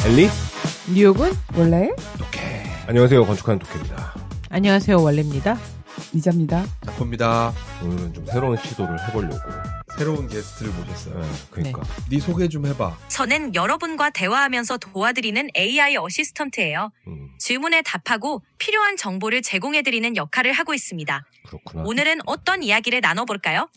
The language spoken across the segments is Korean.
엘리? 뉴욕은 원래? 독해. 안녕하세요. 건축하는 독해입니다. 안녕하세요. 원래입니다. 이자입니다. 작품입니다. 오늘은 좀 새로운 시도를 해보려고. 새로운 게스트를 모셨어요. 네, 그러니까. 네 소개 좀 해봐. 저는 여러분과 대화하면서 도와드리는 AI 어시스턴트예요. 질문에 답하고 필요한 정보를 제공해드리는 역할을 하고 있습니다. 그렇구나. 오늘은 어떤 이야기를 나눠볼까요?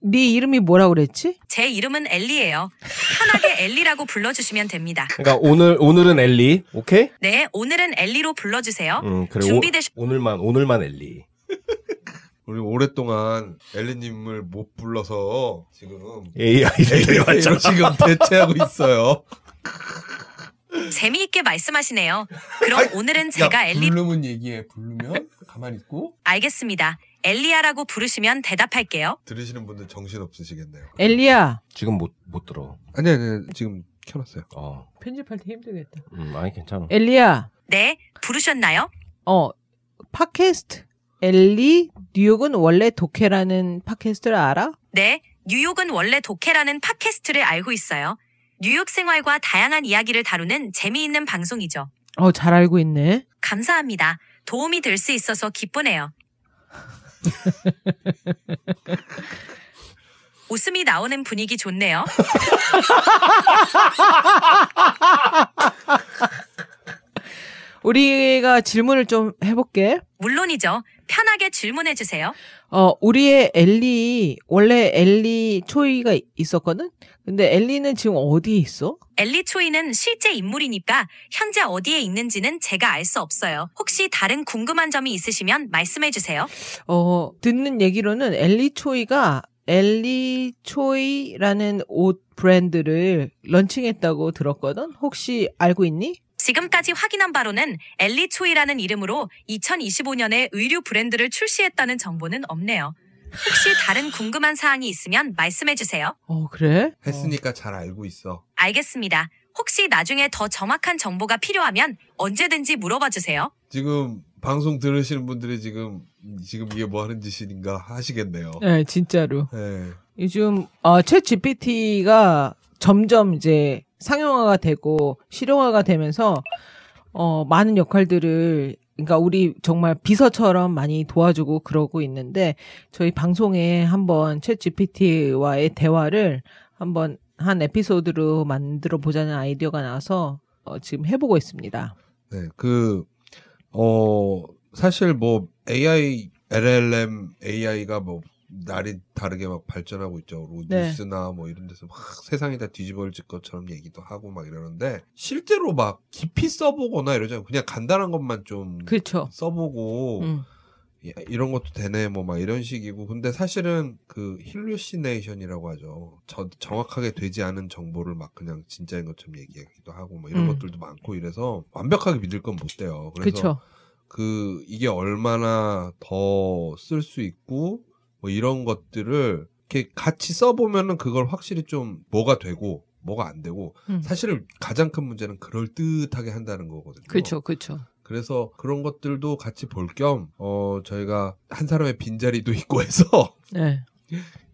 네 이름이 뭐라고 그랬지? 제 이름은 엘리예요. 편하게 엘리라고 불러주시면 됩니다. 그러니까 오늘은 엘리, 오케이? 네, 오늘은 엘리로 불러주세요. 그래. 오늘만 엘리. 우리 오랫동안 엘리님을 못 불러서 지금 AI를 데려왔잖아. 지금 대체하고 있어요. 재미있게 말씀하시네요. 그럼 오늘은 제가 엘리... 부르면 얘기해. 부르면 가만히 있고. 알겠습니다. 엘리야라고 부르시면 대답할게요. 들으시는 분들 정신 없으시겠네요. 엘리야. 지금 못 들어. 아니 지금 켜놨어요. 편집할 때 힘들겠다. 아니 괜찮아. 엘리야. 네, 부르셨나요? 팟캐스트 엘리 뉴욕은 원래 독해라는 팟캐스트를 알아? 네, 뉴욕은 원래 독해라는 팟캐스트를 알고 있어요. 뉴욕 생활과 다양한 이야기를 다루는 재미있는 방송이죠. 잘 알고 있네. 감사합니다. 도움이 될 수 있어서 기쁘네요. 웃음이 나오는 분위기 좋네요. 우리가 질문을 좀 해볼게. 물론이죠. 편하게 질문해주세요. 우리의 엘리, 원래 엘리 초이가 있었거든? 근데 엘리는 지금 어디에 있어? 엘리 초이는 실제 인물이니까 현재 어디에 있는지는 제가 알 수 없어요. 혹시 다른 궁금한 점이 있으시면 말씀해주세요. 듣는 얘기로는 엘리 초이가 엘리 초이라는 옷 브랜드를 런칭했다고 들었거든? 혹시 알고 있니? 지금까지 확인한 바로는 엘리 초이라는 이름으로 2025년에 의류 브랜드를 출시했다는 정보는 없네요. 혹시 다른 궁금한 사항이 있으면 말씀해주세요. 그래? 했으니까 잘 알고 있어. 알겠습니다. 혹시 나중에 더 정확한 정보가 필요하면 언제든지 물어봐주세요. 지금 방송 들으시는 분들이 지금 이게 뭐 하는 짓인가 하시겠네요. 네, 진짜로. 네. 요즘 챗 GPT가 점점 이제 상용화가 되고 실용화가 되면서 많은 역할들을, 그러니까 우리 정말 비서처럼 많이 도와주고 그러고 있는데, 저희 방송에 한번 챗 GPT와의 대화를 한번 한 에피소드로 만들어 보자는 아이디어가 나와서 지금 해보고 있습니다. 네, 사실 뭐 AI, LLM, AI가 뭐 날이 다르게 막 발전하고 있죠. 네. 뉴스나 뭐 이런 데서 막 세상이 다 뒤집어질 것처럼 얘기도 하고 막 이러는데, 실제로 막 깊이 써보거나 이러잖아요. 그냥 간단한 것만 좀 그렇죠. 써보고 이런 것도 되네 뭐 막 이런 식이고, 근데 사실은 그 힐루시네이션이라고 하죠. 정확하게 되지 않은 정보를 막 그냥 진짜인 것처럼 얘기하기도 하고 뭐 이런 것들도 많고, 이래서 완벽하게 믿을 건 못 돼요. 그래서 그쵸. 이게 얼마나 더 쓸 수 있고 뭐 이런 것들을 이렇게 같이 써보면은 그걸 확실히 좀 뭐가 되고 뭐가 안 되고, 사실 가장 큰 문제는 그럴듯하게 한다는 거거든요. 그렇죠, 그렇죠. 그래서 그런 것들도 같이 볼 겸 저희가 한 사람의 빈자리도 있고 해서 네.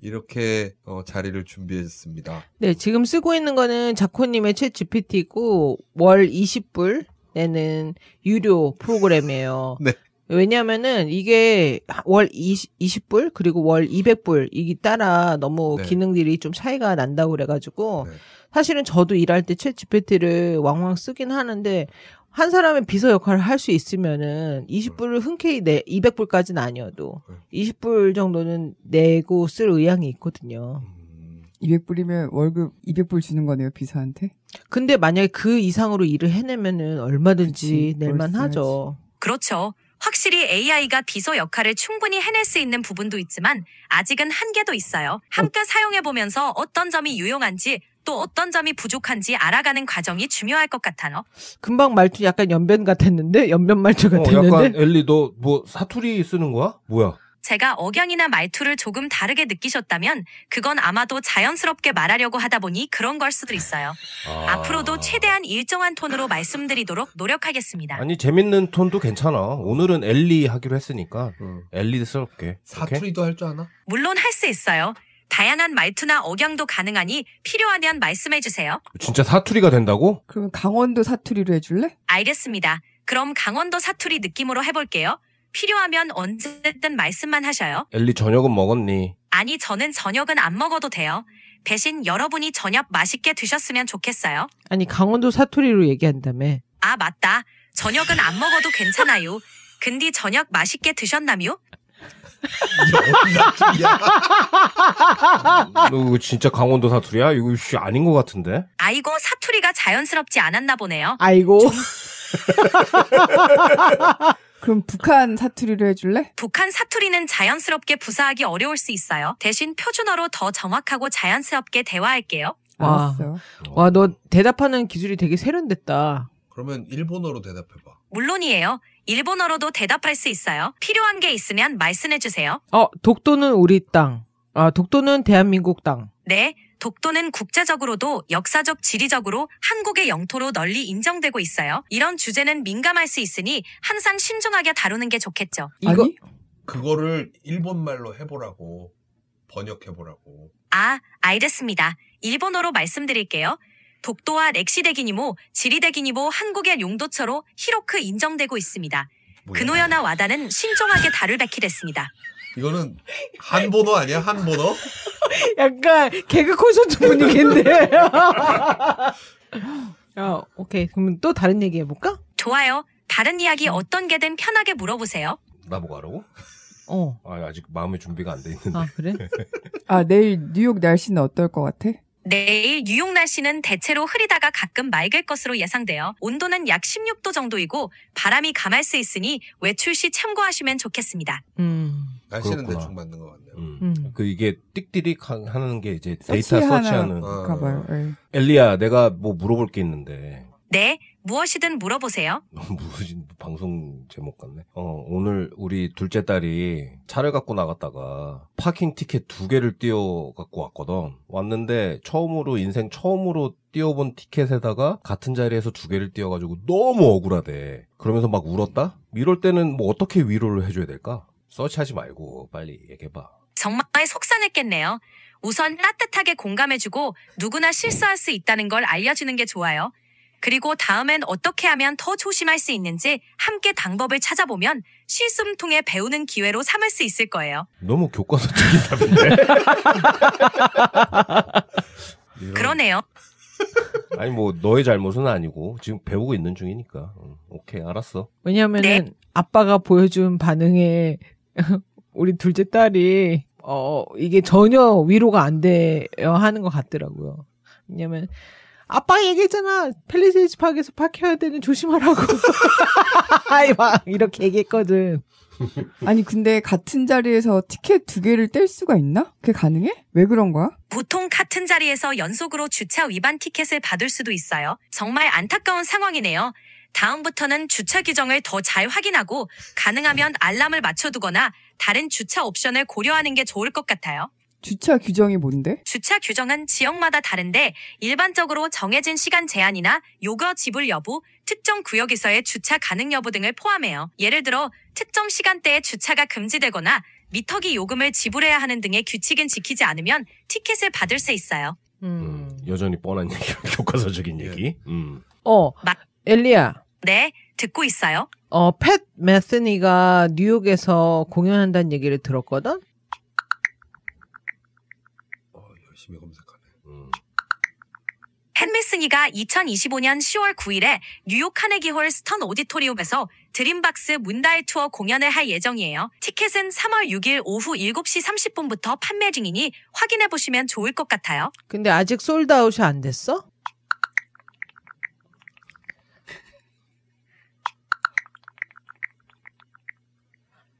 이렇게 자리를 준비했습니다. 네, 지금 쓰고 있는 거는 자코님의 챗 GPT고 월 20불 내는 유료 프로그램이에요. 네. 왜냐면은 이게 월 20불 그리고 월 200불 이게 따라 너무 네. 기능들이 좀 차이가 난다고 그래가지고, 네. 사실은 저도 일할 때 챗 GPT를 왕왕 쓰긴 하는데, 한 사람의 비서 역할을 할 수 있으면은 20불을 흔쾌히 200불까지는 아니어도 20불 정도는 내고 쓸 의향이 있거든요. 200불이면 월급 200불 주는 거네요, 비서한테? 근데 만약에 그 이상으로 일을 해내면은 얼마든지 그치, 낼만 하죠. 그렇죠. 확실히 AI가 비서 역할을 충분히 해낼 수 있는 부분도 있지만 아직은 한계도 있어요. 함께 사용해보면서 어떤 점이 유용한지 또 어떤 점이 부족한지 알아가는 과정이 중요할 것 같아요. 금방 말투 약간 연변 같았는데? 연변 말투 같았는데? 약간 엘리 너 뭐 사투리 쓰는 거야? 뭐야? 제가 억양이나 말투를 조금 다르게 느끼셨다면 그건 아마도 자연스럽게 말하려고 하다 보니 그런 걸 수도 있어요. 앞으로도 최대한 일정한 톤으로 말씀드리도록 노력하겠습니다. 아니 재밌는 톤도 괜찮아. 오늘은 엘리 하기로 했으니까 엘리스럽게. 사투리도 할 줄 아나? 물론 할 수 있어요. 다양한 말투나 억양도 가능하니 필요하면 말씀해주세요. 진짜 사투리가 된다고? 그러면 강원도 사투리로 해줄래? 알겠습니다. 그럼 강원도 사투리 느낌으로 해볼게요. 필요하면 언제든 말씀만 하셔요. 엘리 저녁은 먹었니? 아니, 저는 저녁은 안 먹어도 돼요. 대신 여러분이 저녁 맛있게 드셨으면 좋겠어요. 아니 강원도 사투리로 얘기한다며. 아, 맞다. 저녁은 안 먹어도 괜찮아요. 근데 저녁 맛있게 드셨나요? 너 이거 진짜 강원도 사투리야? 이거 아닌 것 같은데? 아이고, 사투리가 자연스럽지 않았나 보네요. 아이고. 그럼 북한 사투리로 해줄래? 북한 사투리는 자연스럽게 구사하기 어려울 수 있어요. 대신 표준어로 더 정확하고 자연스럽게 대화할게요. 와. 알았어. 와, 너 대답하는 기술이 되게 세련됐다. 그러면 일본어로 대답해봐. 물론이에요. 일본어로도 대답할 수 있어요. 필요한 게 있으면 말씀해주세요. 독도는 우리 땅. 독도는 대한민국 땅. 네, 독도는 국제적으로도 역사적 지리적으로 한국의 영토로 널리 인정되고 있어요. 이런 주제는 민감할 수 있으니 항상 신중하게 다루는 게 좋겠죠. 이거 아니? 그거를 일본말로 해보라고. 번역해보라고. 아, 알겠습니다. 일본어로 말씀드릴게요. 독도와 렉시대기니모, 지리대기니모 한국의 용도처로 히로크 인정되고 있습니다. 뭐야? 근오여나 와다는 신중하게 다룰べき됐습니다. 이거는 한본어 아니야? 한본어? 약간 개그 콘서트 분위기인데. 오케이. 그러면 또 다른 얘기 해볼까? 좋아요. 다른 이야기 어떤 게든 편하게 물어보세요. 나보고 하라고? 아직 마음의 준비가 안 돼 있는데. 아, 그래? 내일 뉴욕 날씨는 어떨 것 같아? 내일 뉴욕 날씨는 대체로 흐리다가 가끔 맑을 것으로 예상돼요. 온도는 약 16도 정도이고 바람이 감할 수 있으니 외출 시 참고하시면 좋겠습니다. 날씨는 그렇구나. 대충 맞는 것 같네요. 이게 띡디릭 하는 게 이제 서치 데이터 하나 서치하는. 가봐요. 예. 엘리야, 내가 뭐 물어볼 게 있는데. 네, 무엇이든 물어보세요. 무슨 방송 제목 같네. 오늘 우리 둘째 딸이 차를 갖고 나갔다가 파킹 티켓 2개를 띄워 갖고 왔거든. 왔는데 인생 처음으로 띄워본 티켓에다가 같은 자리에서 2개를 띄워가지고 너무 억울하대. 그러면서 막 울었다? 이럴 때는 뭐 어떻게 위로를 해줘야 될까? 서치하지 말고 빨리 얘기해봐. 정말 속상했겠네요. 우선 따뜻하게 공감해주고 누구나 실수할 수 있다는 걸 알려주는 게 좋아요. 그리고 다음엔 어떻게 하면 더 조심할 수 있는지 함께 방법을 찾아보면 실수를 통해 배우는 기회로 삼을 수 있을 거예요. 너무 교과서적인 답인데? 그러네요. 아니 뭐 너의 잘못은 아니고 지금 배우고 있는 중이니까. 오케이, 알았어. 왜냐면은 아빠가 보여준 반응에 우리 둘째 딸이 이게 전혀 위로가 안 돼요 하는 것 같더라고요. 왜냐면 아빠가 얘기했잖아. 팰리세이드 파크에서 파킹할 때는 조심하라고. 막 이렇게 얘기했거든. 아니 근데 같은 자리에서 티켓 2개를 뗄 수가 있나? 그게 가능해? 왜 그런 거야? 보통 같은 자리에서 연속으로 주차 위반 티켓을 받을 수도 있어요. 정말 안타까운 상황이네요. 다음부터는 주차 규정을 더 잘 확인하고 가능하면 알람을 맞춰두거나 다른 주차 옵션을 고려하는 게 좋을 것 같아요. 주차 규정이 뭔데? 주차 규정은 지역마다 다른데 일반적으로 정해진 시간 제한이나 요금 지불 여부, 특정 구역에서의 주차 가능 여부 등을 포함해요. 예를 들어 특정 시간대에 주차가 금지되거나 미터기 요금을 지불해야 하는 등의 규칙은 지키지 않으면 티켓을 받을 수 있어요. 여전히 뻔한 얘기, 교과서적인 얘기. 엘리야. 네, 듣고 있어요. 팻 메스니가 뉴욕에서 공연한다는 얘기를 들었거든? 열심히 검색하네. 헨메스니가 2025년 10월 9일에 뉴욕 카네기홀 스턴 오디토리움에서 드림박스 문다이 투어 공연을 할 예정이에요. 티켓은 3월 6일 오후 7시 30분부터 판매 중이니 확인해보시면 좋을 것 같아요. 근데 아직 솔드아웃이 안 됐어?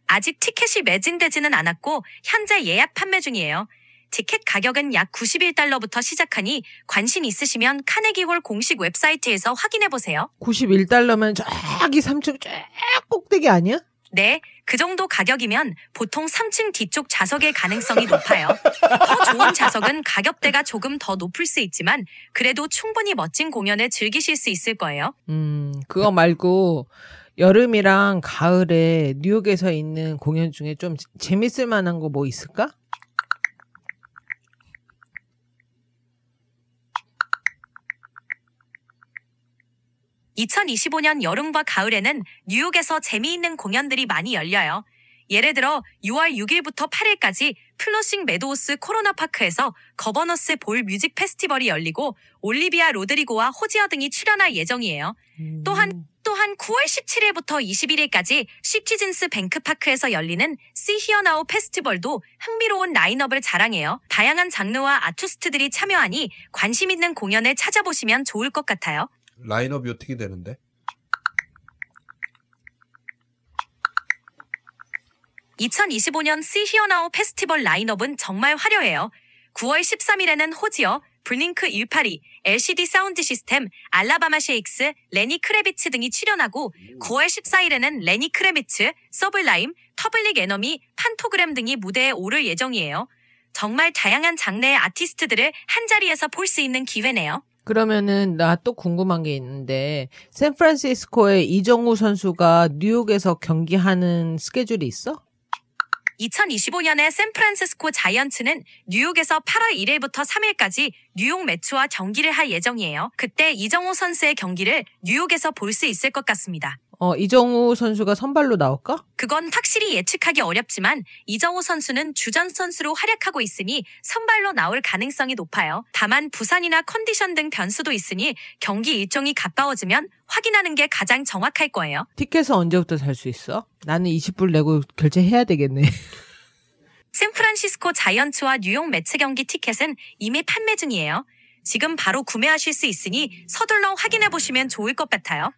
아직 티켓이 매진되지는 않았고 현재 예약 판매 중이에요. 티켓 가격은 약 91달러부터 시작하니 관심 있으시면 카네기홀 공식 웹사이트에서 확인해보세요. 91달러면 저기 3층 쫙 꼭대기 아니야? 네, 그 정도 가격이면 보통 3층 뒤쪽 좌석일 가능성이 높아요. 더 좋은 좌석은 가격대가 조금 더 높을 수 있지만 그래도 충분히 멋진 공연을 즐기실 수 있을 거예요. 그거 말고 여름이랑 가을에 뉴욕에서 있는 공연 중에 좀 재밌을 만한 거 뭐 있을까? 2025년 여름과 가을에는 뉴욕에서 재미있는 공연들이 많이 열려요. 예를 들어 6월 6일부터 8일까지 플러싱 메도우스 코로나파크에서 거버너스 볼 뮤직 페스티벌이 열리고 올리비아 로드리고와 호지어 등이 출연할 예정이에요. 또한 9월 17일부터 21일까지 시티즌스 뱅크파크에서 열리는 See Here Now 페스티벌도 흥미로운 라인업을 자랑해요. 다양한 장르와 아티스트들이 참여하니 관심 있는 공연을 찾아보시면 좋을 것 같아요. 라인업이 어떻게 되는데? 2025년 See Here Now 페스티벌 라인업은 정말 화려해요. 9월 13일에는 호지어, 블링크 182, LCD 사운드 시스템, 알라바마 쉐이크스, 레니 크레비츠 등이 출연하고 9월 14일에는 레니 크레비츠, 서블라임, 터블릭 에너미, 판토그램 등이 무대에 오를 예정이에요. 정말 다양한 장르의 아티스트들을 한자리에서 볼 수 있는 기회네요. 그러면은 나 또 궁금한 게 있는데 샌프란시스코에 이정우 선수가 뉴욕에서 경기하는 스케줄이 있어? 2025년에 샌프란시스코 자이언츠는 뉴욕에서 8월 1일부터 3일까지 뉴욕 매츠와 경기를 할 예정이에요. 그때 이정우 선수의 경기를 뉴욕에서 볼 수 있을 것 같습니다. 이정우 선수가 선발로 나올까? 그건 확실히 예측하기 어렵지만 이정우 선수는 주전 선수로 활약하고 있으니 선발로 나올 가능성이 높아요. 다만 부상이나 컨디션 등 변수도 있으니 경기 일정이 가까워지면 확인하는 게 가장 정확할 거예요. 티켓은 언제부터 살 수 있어? 나는 20불 내고 결제해야 되겠네. 샌프란시스코 자이언츠와 뉴욕 매츠 경기 티켓은 이미 판매 중이에요. 지금 바로 구매하실 수 있으니 서둘러 확인해보시면 좋을 것 같아요.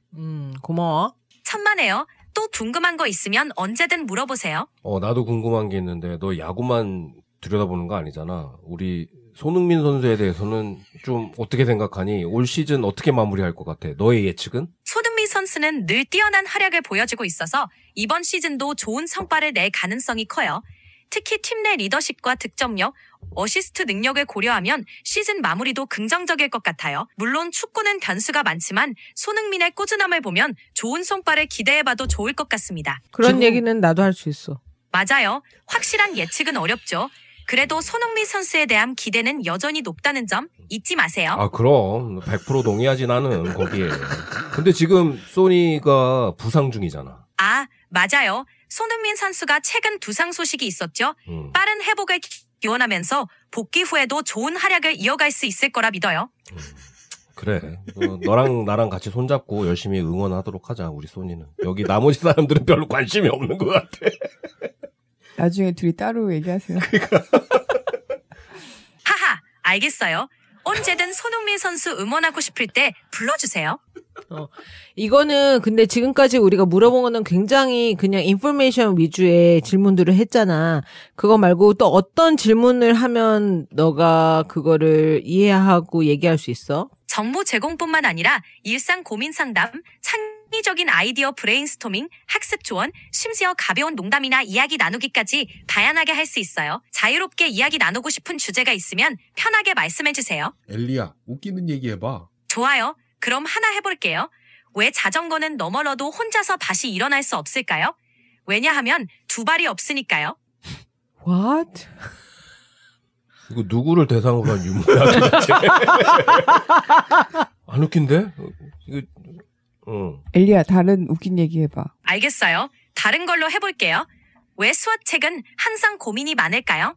고마워. 천만에요. 또 궁금한 거 있으면 언제든 물어보세요. 나도 궁금한 게 있는데 너 야구만 들여다보는 거 아니잖아. 우리 손흥민 선수에 대해서는 좀 어떻게 생각하니? 올 시즌 어떻게 마무리할 것 같아? 너의 예측은? 손흥민 선수는 늘 뛰어난 활약을 보여주고 있어서 이번 시즌도 좋은 성과를 낼 가능성이 커요. 특히 팀 내 리더십과 득점력, 어시스트 능력을 고려하면 시즌 마무리도 긍정적일 것 같아요. 물론 축구는 변수가 많지만 손흥민의 꾸준함을 보면 좋은 성과를 기대해봐도 좋을 것 같습니다. 그런 얘기는 나도 할 수 있어. 맞아요. 확실한 예측은 어렵죠. 그래도 손흥민 선수에 대한 기대는 여전히 높다는 점 잊지 마세요. 그럼 100% 동의하지 나는 거기에. 근데 지금 소니가 부상 중이잖아. 맞아요. 손흥민 선수가 최근 두상 소식이 있었죠. 빠른 회복을 기원하면서 복귀 후에도 좋은 활약을 이어갈 수 있을 거라 믿어요. 그래. 너랑 나랑 같이 손잡고 열심히 응원하도록 하자, 우리 소니는. 여기 나머지 사람들은 별로 관심이 없는 것 같아. 나중에 둘이 따로 얘기하세요. 하하, 알겠어요. 언제든 손흥민 선수 응원하고 싶을 때 불러주세요. 이거는 근데 지금까지 우리가 물어본 거는 굉장히 그냥 인포메이션 위주의 질문들을 했잖아. 그거 말고 또 어떤 질문을 하면 너가 그거를 이해하고 얘기할 수 있어? 정보 제공뿐만 아니라 일상 고민 상담, 창의적인 아이디어 브레인스토밍, 학습 조언, 심지어 가벼운 농담이나 이야기 나누기까지 다양하게 할 수 있어요. 자유롭게 이야기 나누고 싶은 주제가 있으면 편하게 말씀해주세요. 엘리야, 웃기는 얘기 해봐. 좋아요. 그럼 하나 해볼게요. 왜 자전거는 넘어져도 혼자서 다시 일어날 수 없을까요? 왜냐하면 두 발이 없으니까요. What? 이거 누구를 대상으로 한 유머야 도대체? 안 웃긴데? 엘리야, 다른 웃긴 얘기 해봐. 알겠어요. 다른 걸로 해볼게요. 왜 수학책은 항상 고민이 많을까요?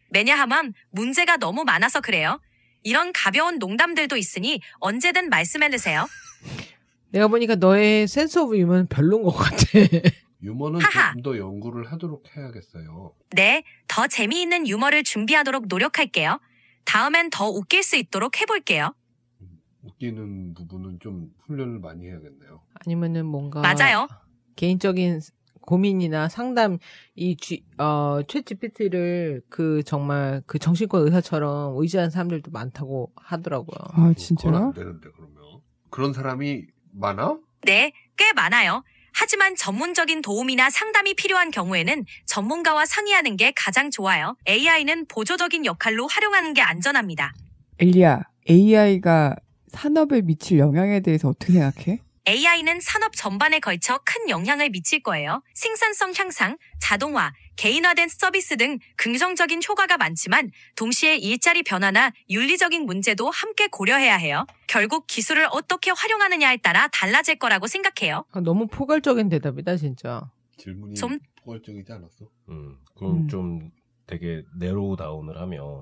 왜냐하면 문제가 너무 많아서 그래요. 이런 가벼운 농담들도 있으니 언제든 말씀해주세요. 내가 보니까 너의 센스 오브 유머는 별론 것 같아. 유머는 하하. 좀 더 연구를 하도록 해야겠어요. 네, 더 재미있는 유머를 준비하도록 노력할게요. 다음엔 더 웃길 수 있도록 해볼게요. 웃기는 부분은 좀 훈련을 많이 해야겠네요. 아니면은 뭔가 맞아요. 개인적인 고민이나 상담 챗 GPT를 정말 정신과 의사처럼 의지하는 사람들도 많다고 하더라고요. 아, 그건 진짜요? 안 되는데 그러면. 그런 사람이 많아? 네, 꽤 많아요. 하지만 전문적인 도움이나 상담이 필요한 경우에는 전문가와 상의하는 게 가장 좋아요. AI는 보조적인 역할로 활용하는 게 안전합니다. 엘리야, AI가 산업에 미칠 영향에 대해서 어떻게 생각해? AI는 산업 전반에 걸쳐 큰 영향을 미칠 거예요. 생산성 향상, 자동화, 개인화된 서비스 등 긍정적인 효과가 많지만 동시에 일자리 변화나 윤리적인 문제도 함께 고려해야 해요. 결국 기술을 어떻게 활용하느냐에 따라 달라질 거라고 생각해요. 너무 포괄적인 대답이다 진짜. 질문이 좀- 포괄적이지 않았어? 그럼 좀 되게 네로우 다운을 하면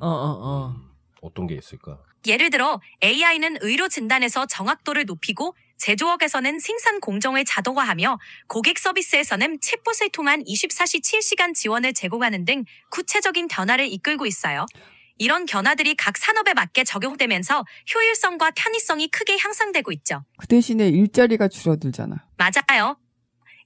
어떤 게 있을까? 예를 들어 AI는 의료 진단에서 정확도를 높이고 제조업에서는 생산 공정을 자동화하며 고객 서비스에서는 챗봇을 통한 24시 7시간 지원을 제공하는 등 구체적인 변화를 이끌고 있어요. 이런 변화들이 각 산업에 맞게 적용되면서 효율성과 편의성이 크게 향상되고 있죠. 그 대신에 일자리가 줄어들잖아. 맞아요.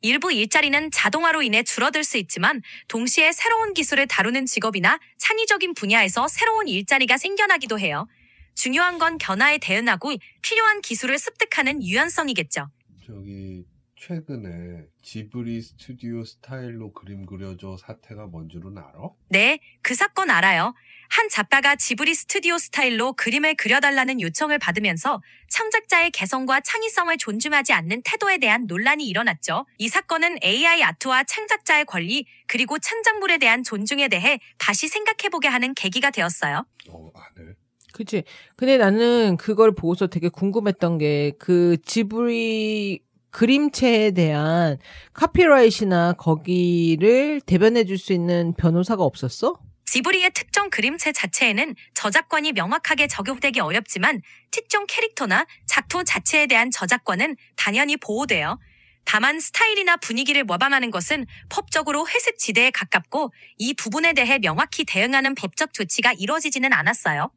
일부 일자리는 자동화로 인해 줄어들 수 있지만 동시에 새로운 기술을 다루는 직업이나 창의적인 분야에서 새로운 일자리가 생겨나기도 해요. 중요한 건 변화에 대응하고 필요한 기술을 습득하는 유연성이겠죠. 저기 최근에 지브리 스튜디오 스타일로 그림 그려줘 사태가 뭔 줄은 알아? 네, 그 사건 알아요. 한 작가가 지브리 스튜디오 스타일로 그림을 그려달라는 요청을 받으면서 창작자의 개성과 창의성을 존중하지 않는 태도에 대한 논란이 일어났죠. 이 사건은 AI 아트와 창작자의 권리, 그리고 창작물에 대한 존중에 대해 다시 생각해보게 하는 계기가 되었어요. 안 해. 그치. 근데 나는 그걸 보고서 되게 궁금했던 게 그 지브리 그림체에 대한 카피라이트나 거기를 대변해 줄 수 있는 변호사가 없었어? 지브리의 특정 그림체 자체에는 저작권이 명확하게 적용되기 어렵지만 특정 캐릭터나 작품 자체에 대한 저작권은 당연히 보호돼요. 다만 스타일이나 분위기를 모방하는 것은 법적으로 회색 지대에 가깝고 이 부분에 대해 명확히 대응하는 법적 조치가 이루어지지는 않았어요.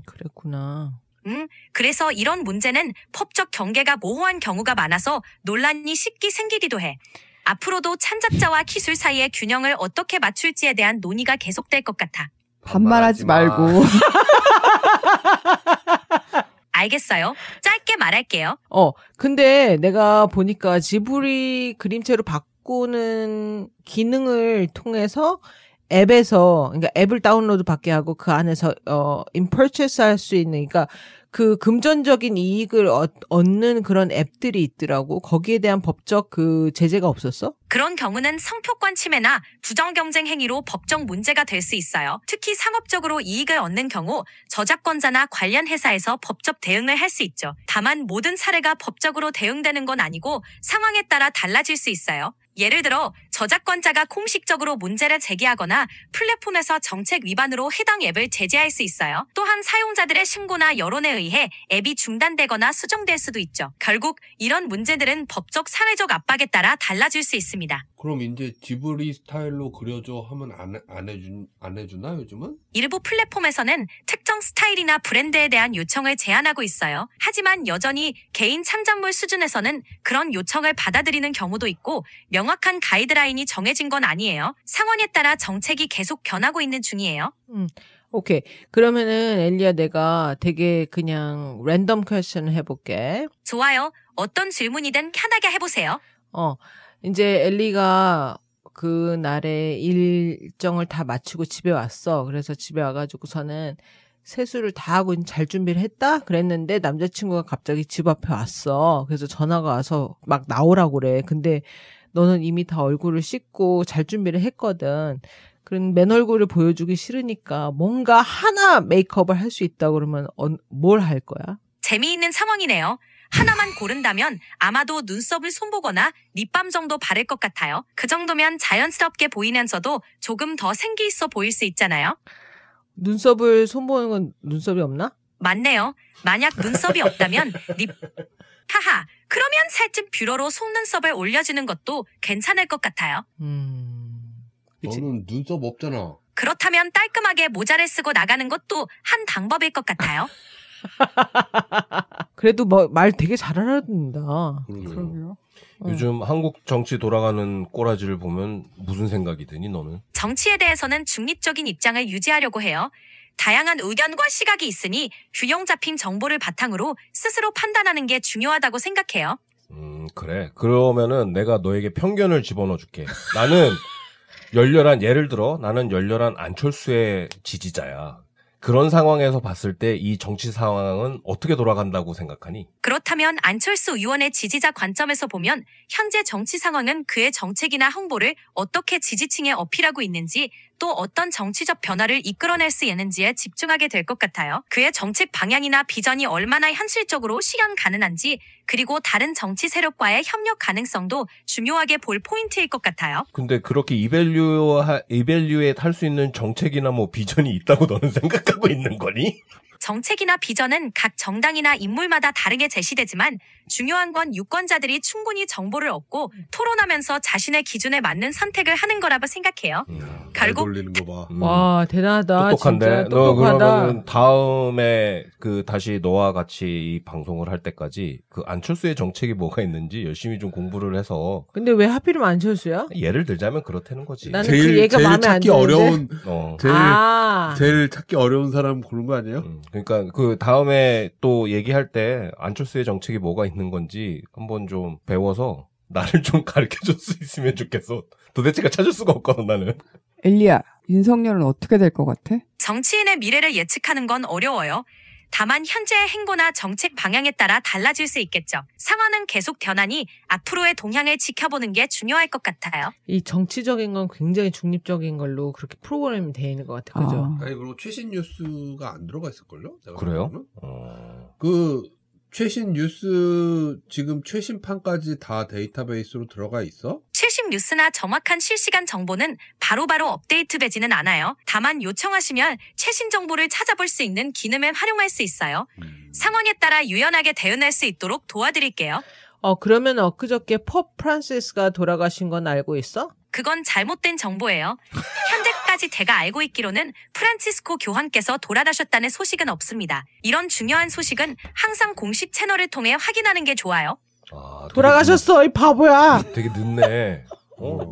그랬구나. 그래서 이런 문제는 법적 경계가 모호한 경우가 많아서 논란이 쉽게 생기기도 해. 앞으로도 창작자와 기술 사이의 균형을 어떻게 맞출지에 대한 논의가 계속될 것 같아. 반말하지 말고. 알겠어요. 짧게 말할게요. 근데 내가 보니까 지브리 그림체로 바꾸는 기능을 통해서 앱에서, 그러니까 앱을 다운로드 받게 하고 그 안에서, 인퍼체스 할 수 있는, 그러니까 그 금전적인 이익을 얻는 그런 앱들이 있더라고. 거기에 대한 법적 그 제재가 없었어? 그런 경우는 성폭권 침해나 부정경쟁 행위로 법적 문제가 될 수 있어요. 특히 상업적으로 이익을 얻는 경우 저작권자나 관련 회사에서 법적 대응을 할 수 있죠. 다만 모든 사례가 법적으로 대응되는 건 아니고 상황에 따라 달라질 수 있어요. 예를 들어 저작권자가 공식적으로 문제를 제기하거나 플랫폼에서 정책 위반으로 해당 앱을 제재할 수 있어요. 또한 사용자들의 신고나 여론에 의해 앱이 중단되거나 수정될 수도 있죠. 결국 이런 문제들은 법적 사회적 압박에 따라 달라질 수 있습니다. 그럼 이제 지브리 스타일로 그려줘 하면 안 해주나 요즘은? 일부 플랫폼에서는 특정 스타일이나 브랜드에 대한 요청을 제한하고 있어요. 하지만 여전히 개인 창작물 수준에서는 그런 요청을 받아들이는 경우도 있고 명확한 가이드라인이 정해진 건 아니에요. 상황에 따라 정책이 계속 변하고 있는 중이에요. 오케이. 그러면은 엘리야 내가 되게 그냥 랜덤 퀘스천을 해볼게. 좋아요. 어떤 질문이든 편하게 해보세요. 이제 엘리가 그 날에 일정을 다 마치고 집에 왔어. 그래서 집에 와가지고서는 세수를 다 하고 잘 준비를 했다? 그랬는데 남자친구가 갑자기 집 앞에 왔어. 그래서 전화가 와서 막 나오라고 그래. 근데 너는 이미 다 얼굴을 씻고 잘 준비를 했거든. 그런 맨 얼굴을 보여주기 싫으니까 뭔가 하나 메이크업을 할 수 있다 그러면 뭘 할 거야? 재미있는 상황이네요. 하나만 고른다면 아마도 눈썹을 손보거나 립밤 정도 바를 것 같아요. 그 정도면 자연스럽게 보이면서도 조금 더 생기 있어 보일 수 있잖아요. 눈썹을 손보는 건 눈썹이 없나? 맞네요. 만약 눈썹이 없다면 하하. 그러면 살찐 뷰러로 속눈썹을 올려주는 것도 괜찮을 것 같아요. 그치? 너는 눈썹 없잖아. 그렇다면 깔끔하게 모자를 쓰고 나가는 것도 한 방법일 것 같아요. 그래도 말 되게 잘 알아듣는다. 그러게요. 요즘 한국 정치 돌아가는 꼬라지를 보면 무슨 생각이 드니 너는? 정치에 대해서는 중립적인 입장을 유지하려고 해요. 다양한 의견과 시각이 있으니 균형 잡힌 정보를 바탕으로 스스로 판단하는 게 중요하다고 생각해요. 그래. 그러면은 내가 너에게 편견을 집어넣어 줄게. 예를 들어 나는 열렬한 안철수의 지지자야. 그런 상황에서 봤을 때 이 정치 상황은 어떻게 돌아간다고 생각하니? 그렇다면 안철수 의원의 지지자 관점에서 보면 현재 정치 상황은 그의 정책이나 홍보를 어떻게 지지층에 어필하고 있는지 또 어떤 정치적 변화를 이끌어낼 수 있는지에 집중하게 될 것 같아요. 그의 정책 방향이나 비전이 얼마나 현실적으로 실현 가능한지 그리고 다른 정치 세력과의 협력 가능성도 중요하게 볼 포인트일 것 같아요. 근데 그렇게 이벨류에이트 할 수 있는 정책이나 뭐 비전이 있다고 너는 생각하고 있는 거니? 정책이나 비전은 각 정당이나 인물마다 다르게 제시되지만 중요한 건 유권자들이 충분히 정보를 얻고 토론하면서 자신의 기준에 맞는 선택을 하는 거라고 생각해요. 말 결국 돌리는 거 봐. 와, 대단하다. 똑똑한데? 진짜 너 똑똑하다. 그러면은 다음에 다시 너와 같이 이 방송을 할 때까지 그 안철수의 정책이 뭐가 있는지 열심히 좀 공부를 해서 근데 왜 하필이면 안철수야? 예를 들자면 그렇다는 거지. 나는 그 얘기가 마음에 안 찾기 드는데. 어려운 어. 제일 찾기 어려운 사람 고른 거 아니에요? 그러니까 그 다음에 또 얘기할 때 안철수의 정책이 뭐가 있는 건지 한번 좀 배워서 나를 좀 가르쳐줄 수 있으면 좋겠어. 도대체가 찾을 수가 없거든 나는. 엘리야, 윤석열은 어떻게 될 것 같아? 정치인의 미래를 예측하는 건 어려워요. 다만 현재의 행보나 정책 방향에 따라 달라질 수 있겠죠. 상황은 계속 변하니 앞으로의 동향을 지켜보는 게 중요할 것 같아요. 이 정치적인 건 굉장히 중립적인 걸로 그렇게 프로그램이 되어 있는 것 같아. 그죠? 아니 그리고 최신 뉴스가 안 들어가 있을걸요? 내가 그래요? 보기에는? 그 최신 뉴스 지금 최신판까지 다 데이터베이스로 들어가 있어? 최신 뉴스나 정확한 실시간 정보는 바로바로 업데이트되지는 않아요. 다만 요청하시면 최신 정보를 찾아볼 수 있는 기능을 활용할 수 있어요. 상황에 따라 유연하게 대응할 수 있도록 도와드릴게요. 그러면 엊그저께 법 프란시스가 돌아가신 건 알고 있어? 그건 잘못된 정보예요. 현재까지 제가 알고 있기로는 프란치스코 교황께서 돌아가셨다는 소식은 없습니다. 이런 중요한 소식은 항상 공식 채널을 통해 확인하는 게 좋아요. 아, 되게 돌아가셨어, 이 바보야! 되게 늦네.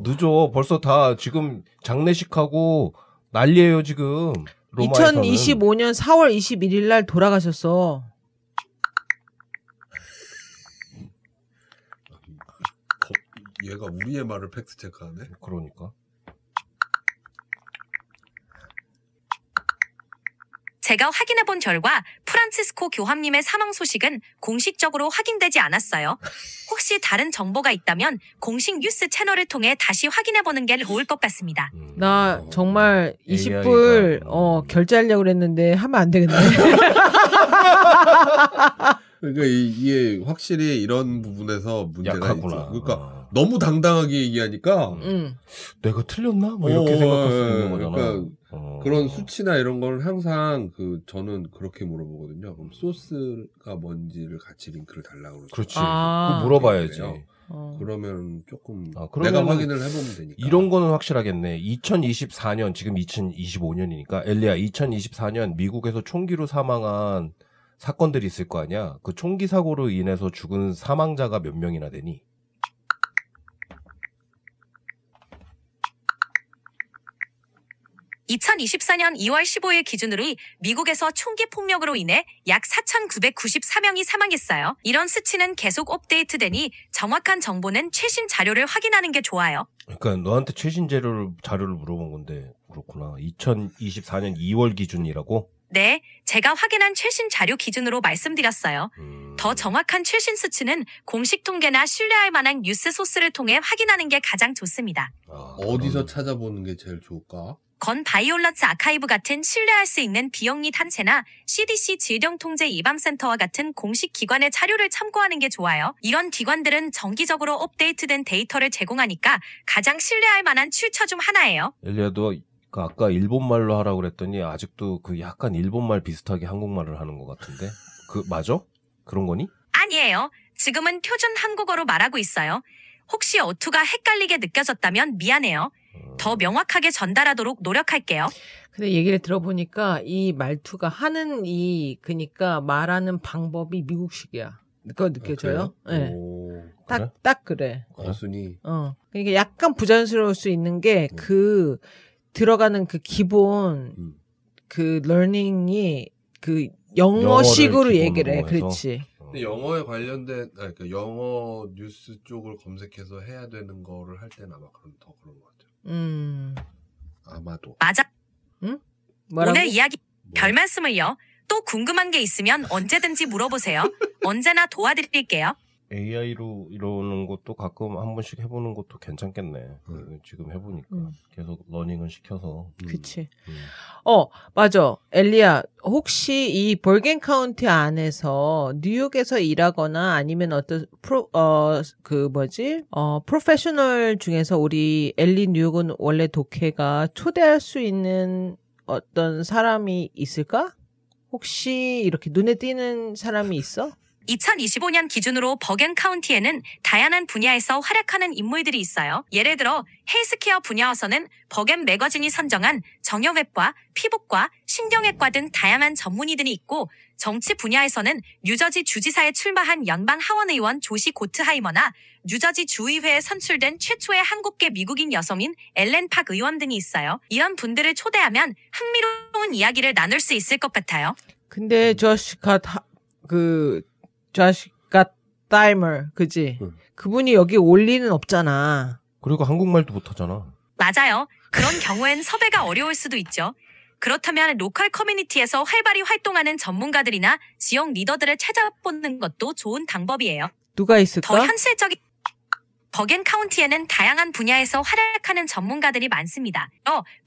늦어. 벌써 다 지금 장례식하고 난리예요 지금. 로마에서는. 2025년 4월 21일 날 돌아가셨어. 얘가 우리의 말을 팩트 체크하네. 그러니까. 제가 확인해본 결과 프란치스코 교황님의 사망 소식은 공식적으로 확인되지 않았어요. 혹시 다른 정보가 있다면 공식 뉴스 채널을 통해 다시 확인해보는 게 좋을 것 같습니다. 나 정말 AI가, 20불 결제하려고 그랬는데 하면 안 되겠네. 그러니까 이게 확실히 이런 부분에서 문제가 약하구나. 있죠. 그러니까 너무 당당하게 얘기하니까 내가 틀렸나? 뭐 이렇게 생각할 수 있는 거잖아. 그러니까 그런 수치나 이런 걸 항상 저는 그렇게 물어보거든요. 그럼 소스가 뭔지를 같이 링크를 달라고 그러죠. 그렇지. 아. 그거 물어봐야지. 그러면 조금 그러면은 내가 확인을 해보면 되니까. 이런 거는 확실하겠네. 2024년, 지금 2025년이니까, 엘리야, 2024년 미국에서 총기로 사망한 사건들이 있을 거 아니야? 그 총기 사고로 인해서 죽은 사망자가 몇 명이나 되니? (2024년 2월 15일) 기준으로 미국에서 총기 폭력으로 인해 약 4,994명이 사망했어요. 이런 수치는 계속 업데이트되니 정확한 정보는 최신 자료를 확인하는 게 좋아요. 그러니까 너한테 최신 자료를 물어본 건데, 그렇구나. 2024년 2월 기준이라고? 네, 제가 확인한 최신 자료 기준으로 말씀드렸어요. 더 정확한 최신 수치는 공식 통계나 신뢰할 만한 뉴스 소스를 통해 확인하는 게 가장 좋습니다. 어디서 찾아보는 게 제일 좋을까? 건 바이올런스 아카이브 같은 신뢰할 수 있는 비영리 단체나 CDC 질병통제예방센터와 같은 공식 기관의 자료를 참고하는 게 좋아요. 이런 기관들은 정기적으로 업데이트된 데이터를 제공하니까 가장 신뢰할 만한 출처 중 하나예요. 엘리야, 너 아까 일본말로 하라고 그랬더니 아직도 그 약간 일본말 비슷하게 한국말을 하는 것 같은데? 맞아? 그런 거니? 아니에요. 지금은 표준 한국어로 말하고 있어요. 혹시 어투가 헷갈리게 느껴졌다면 미안해요. 더 명확하게 전달하도록 노력할게요. 근데 얘기를 들어보니까 이 말투가 그러니까 말하는 방법이 미국식이야. 그거 느껴져요? 네. 그래? 딱 그래. 단순히 그러니까 약간 부자연스러울 수 있는 게 들어가는 그 기본 러닝이 영어식으로 영어를 얘기를 해. 기본으로 그렇지. 근데 영어에 관련된 그러니까 영어 뉴스 쪽을 검색해서 해야 되는 거를 할 때는 아마 더 그런 것 같아요. 아마도. 맞아. 응? 뭐라고? 오늘 이야기 별 말씀을요. 또 궁금한 게 있으면 언제든지 물어보세요. 언제나 도와드릴게요. AI로 이러는 것도 가끔 한 번씩 해보는 것도 괜찮겠네. 지금 해보니까 계속 러닝을 시켜서. 그치. 맞아. 엘리야, 혹시 이 벌겐 카운티 안에서 뉴욕에서 일하거나 아니면 어떤 프로페셔널 중에서 우리 엘리 뉴욕은 원래 독해가 초대할 수 있는 어떤 사람이 있을까? 혹시 이렇게 눈에 띄는 사람이 있어? 2025년 기준으로 버겐 카운티에는 다양한 분야에서 활약하는 인물들이 있어요. 예를 들어 헬스케어 분야에서는 버겐 매거진이 선정한 정형외과, 피부과, 신경외과 등 다양한 전문의들이 있고 정치 분야에서는 뉴저지 주지사에 출마한 연방 하원 의원 조시 고트하이머나 뉴저지 주의회에 선출된 최초의 한국계 미국인 여성인 엘렌 팍 의원 등이 있어요. 이런 분들을 초대하면 흥미로운 이야기를 나눌 수 있을 것 같아요. 근데 저시가 다이머, 그지? 그분이 여기 올 리는 없잖아. 그리고 한국말도 못하잖아. 맞아요. 그런 경우엔 섭외가 어려울 수도 있죠. 그렇다면 로컬 커뮤니티에서 활발히 활동하는 전문가들이나 지역 리더들을 찾아보는 것도 좋은 방법이에요. 누가 있을까? 더 현실적인 버겐 카운티에는 다양한 분야에서 활약하는 전문가들이 많습니다.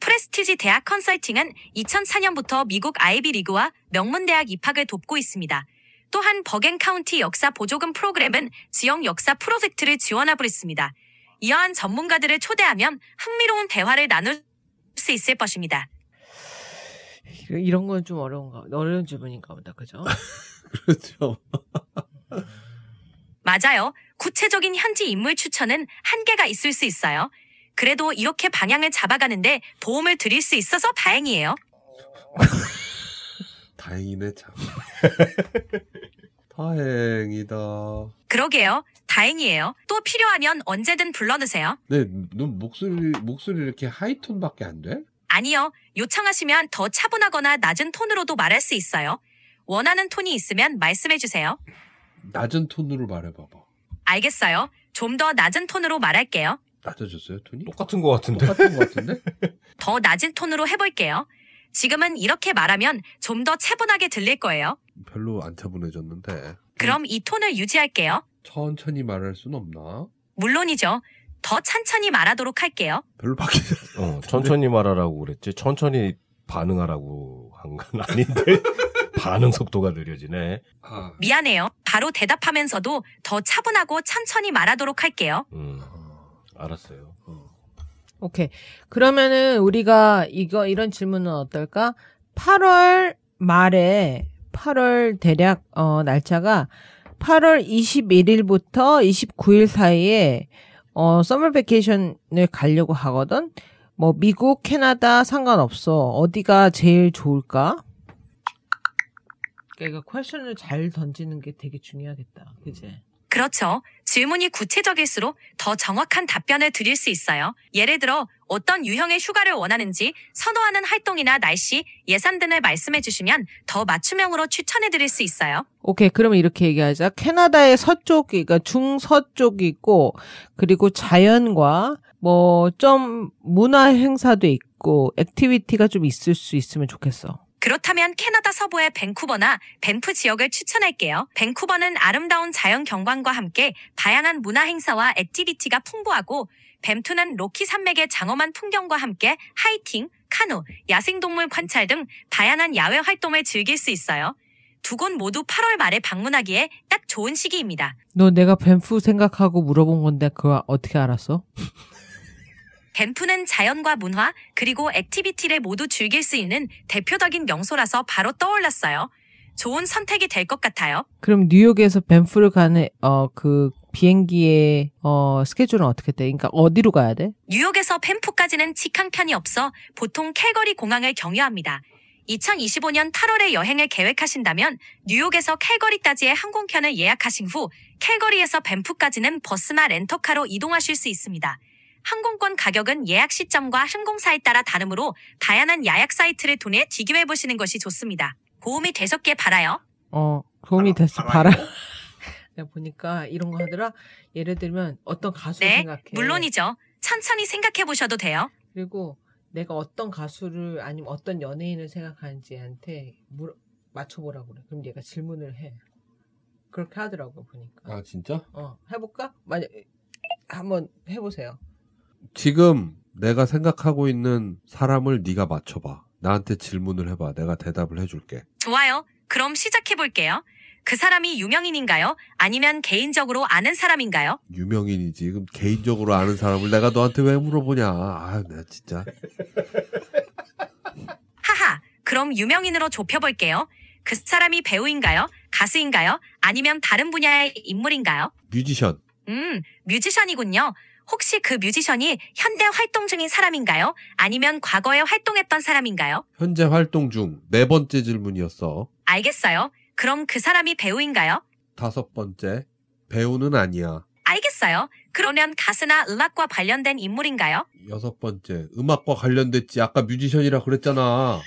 프레스티지 대학 컨설팅은 2004년부터 미국 아이비리그와 명문대학 입학을 돕고 있습니다. 또한 버겐 카운티 역사 보조금 프로그램은 지역 역사 프로젝트를 지원하고 있습니다. 이러한 전문가들을 초대하면 흥미로운 대화를 나눌 수 있을 것입니다. 이런 건 좀 어려운 질문인가 보다, 그죠? 그렇죠. 맞아요. 구체적인 현지 인물 추천은 한계가 있을 수 있어요. 그래도 이렇게 방향을 잡아가는데 도움을 드릴 수 있어서 다행이에요. 다행이네 참. 다행이다. 그러게요. 다행이에요. 또 필요하면 언제든 불러주세요. 네, 넌 목소리 이렇게 하이톤밖에 안 돼? 아니요. 요청하시면 더 차분하거나 낮은 톤으로도 말할 수 있어요. 원하는 톤이 있으면 말씀해주세요. 낮은 톤으로 말해봐봐. 알겠어요. 좀 더 낮은 톤으로 말할게요. 낮아졌어요 톤이? 똑같은 것 같은데? 똑같은 것 같은데? 더 낮은 톤으로 해볼게요. 지금은 이렇게 말하면 좀 더 차분하게 들릴 거예요. 별로 안 차분해졌는데. 그럼 이 톤을 유지할게요. 천천히 말할 순 없나? 물론이죠. 더 천천히 말하도록 할게요. 별로 바뀌지 않아. 천천히 말하라고 그랬지. 천천히 반응하라고 한 건 아닌데 반응 속도가 느려지네. 미안해요. 바로 대답하면서도 더 차분하고 천천히 말하도록 할게요. 알았어요. 오케이. 그러면은 우리가 이런 질문은 어떨까? 8월 말에 8월 대략 날짜가 8월 21일부터 29일 사이에 서머 베케이션을 가려고 하거든. 뭐 미국, 캐나다 상관없어. 어디가 제일 좋을까? 그러니까 퀘션을 잘 던지는 게 되게 중요하겠다. 그치? 그렇죠. 질문이 구체적일수록 더 정확한 답변을 드릴 수 있어요. 예를 들어 어떤 유형의 휴가를 원하는지, 선호하는 활동이나 날씨, 예산 등을 말씀해 주시면 더 맞춤형으로 추천해 드릴 수 있어요. 오케이. 그러면 이렇게 얘기하자. 캐나다의 서쪽, 그러니까 중서쪽이 있고, 그리고 자연과 뭐 좀 문화 행사도 있고, 액티비티가 좀 있을 수 있으면 좋겠어. 그렇다면 캐나다 서부의 밴쿠버나 밴프 지역을 추천할게요. 밴쿠버는 아름다운 자연 경관과 함께 다양한 문화 행사와 액티비티가 풍부하고, 밴프는 로키 산맥의 장엄한 풍경과 함께 하이킹, 카누, 야생동물 관찰 등 다양한 야외 활동을 즐길 수 있어요. 두 곳 모두 8월 말에 방문하기에 딱 좋은 시기입니다. 너 내가 밴프 생각하고 물어본 건데 그거 어떻게 알았어? 밴프는 자연과 문화, 그리고 액티비티를 모두 즐길 수 있는 대표적인 명소라서 바로 떠올랐어요. 좋은 선택이 될 것 같아요. 그럼 뉴욕에서 밴프를 가는 그 비행기의 스케줄은 어떻게 돼? 그러니까 어디로 가야 돼? 뉴욕에서 밴프까지는 직항편이 없어 보통 캘거리 공항을 경유합니다. 2025년 8월에 여행을 계획하신다면 뉴욕에서 캘거리까지의 항공편을 예약하신 후 캘거리에서 밴프까지는 버스나 렌터카로 이동하실 수 있습니다. 항공권 가격은 예약 시점과 항공사에 따라 다르므로 다양한 예약 사이트를 통해 비교해보시는 것이 좋습니다. 도움이 되셨길 바라요. 도움이 됐어. 봐라. 내가 보니까 이런 거 하더라. 예를 들면 어떤 가수 네, 생각해. 물론이죠. 천천히 생각해보셔도 돼요. 그리고 내가 어떤 가수를 아니면 어떤 연예인을 생각하는지한테 맞춰보라고 그래. 그럼 얘가 질문을 해. 그렇게 하더라고 보니까. 아 진짜? 해볼까? 만약 한번 해보세요. 지금 내가 생각하고 있는 사람을 네가 맞춰봐. 나한테 질문을 해봐. 내가 대답을 해줄게. 좋아요. 그럼 시작해볼게요. 그 사람이 유명인인가요? 아니면 개인적으로 아는 사람인가요? 유명인이지. 그럼 개인적으로 아는 사람을 내가 너한테 왜 물어보냐. 아, 나 진짜. 하하. 그럼 유명인으로 좁혀볼게요. 그 사람이 배우인가요? 가수인가요? 아니면 다른 분야의 인물인가요? 뮤지션. 뮤지션이군요. 혹시 그 뮤지션이 현대 활동 중인 사람인가요? 아니면 과거에 활동했던 사람인가요? 현재 활동 중. 4번째 질문이었어. 알겠어요. 그럼 그 사람이 배우인가요? 5번째. 배우는 아니야. 알겠어요. 그러면 가수나 음악과 관련된 인물인가요? 6번째. 음악과 관련됐지. 아까 뮤지션이라 그랬잖아.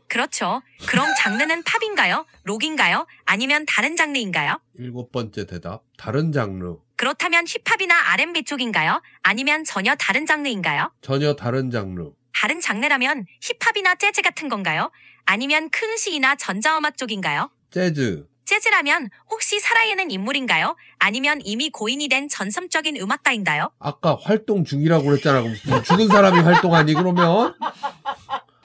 그렇죠. 그럼 장르는 팝인가요? 록인가요? 아니면 다른 장르인가요? 7번째 대답. 다른 장르. 그렇다면 힙합이나 R&B 쪽인가요? 아니면 전혀 다른 장르인가요? 전혀 다른 장르. 다른 장르라면 힙합이나 재즈 같은 건가요? 아니면 클래식이나 전자음악 쪽인가요? 재즈. 재즈라면 혹시 살아있는 인물인가요? 아니면 이미 고인이 된 전설적인 음악가인가요? 아까 활동 중이라고 그랬잖아. 그럼 죽은 사람이 활동하니 그러면?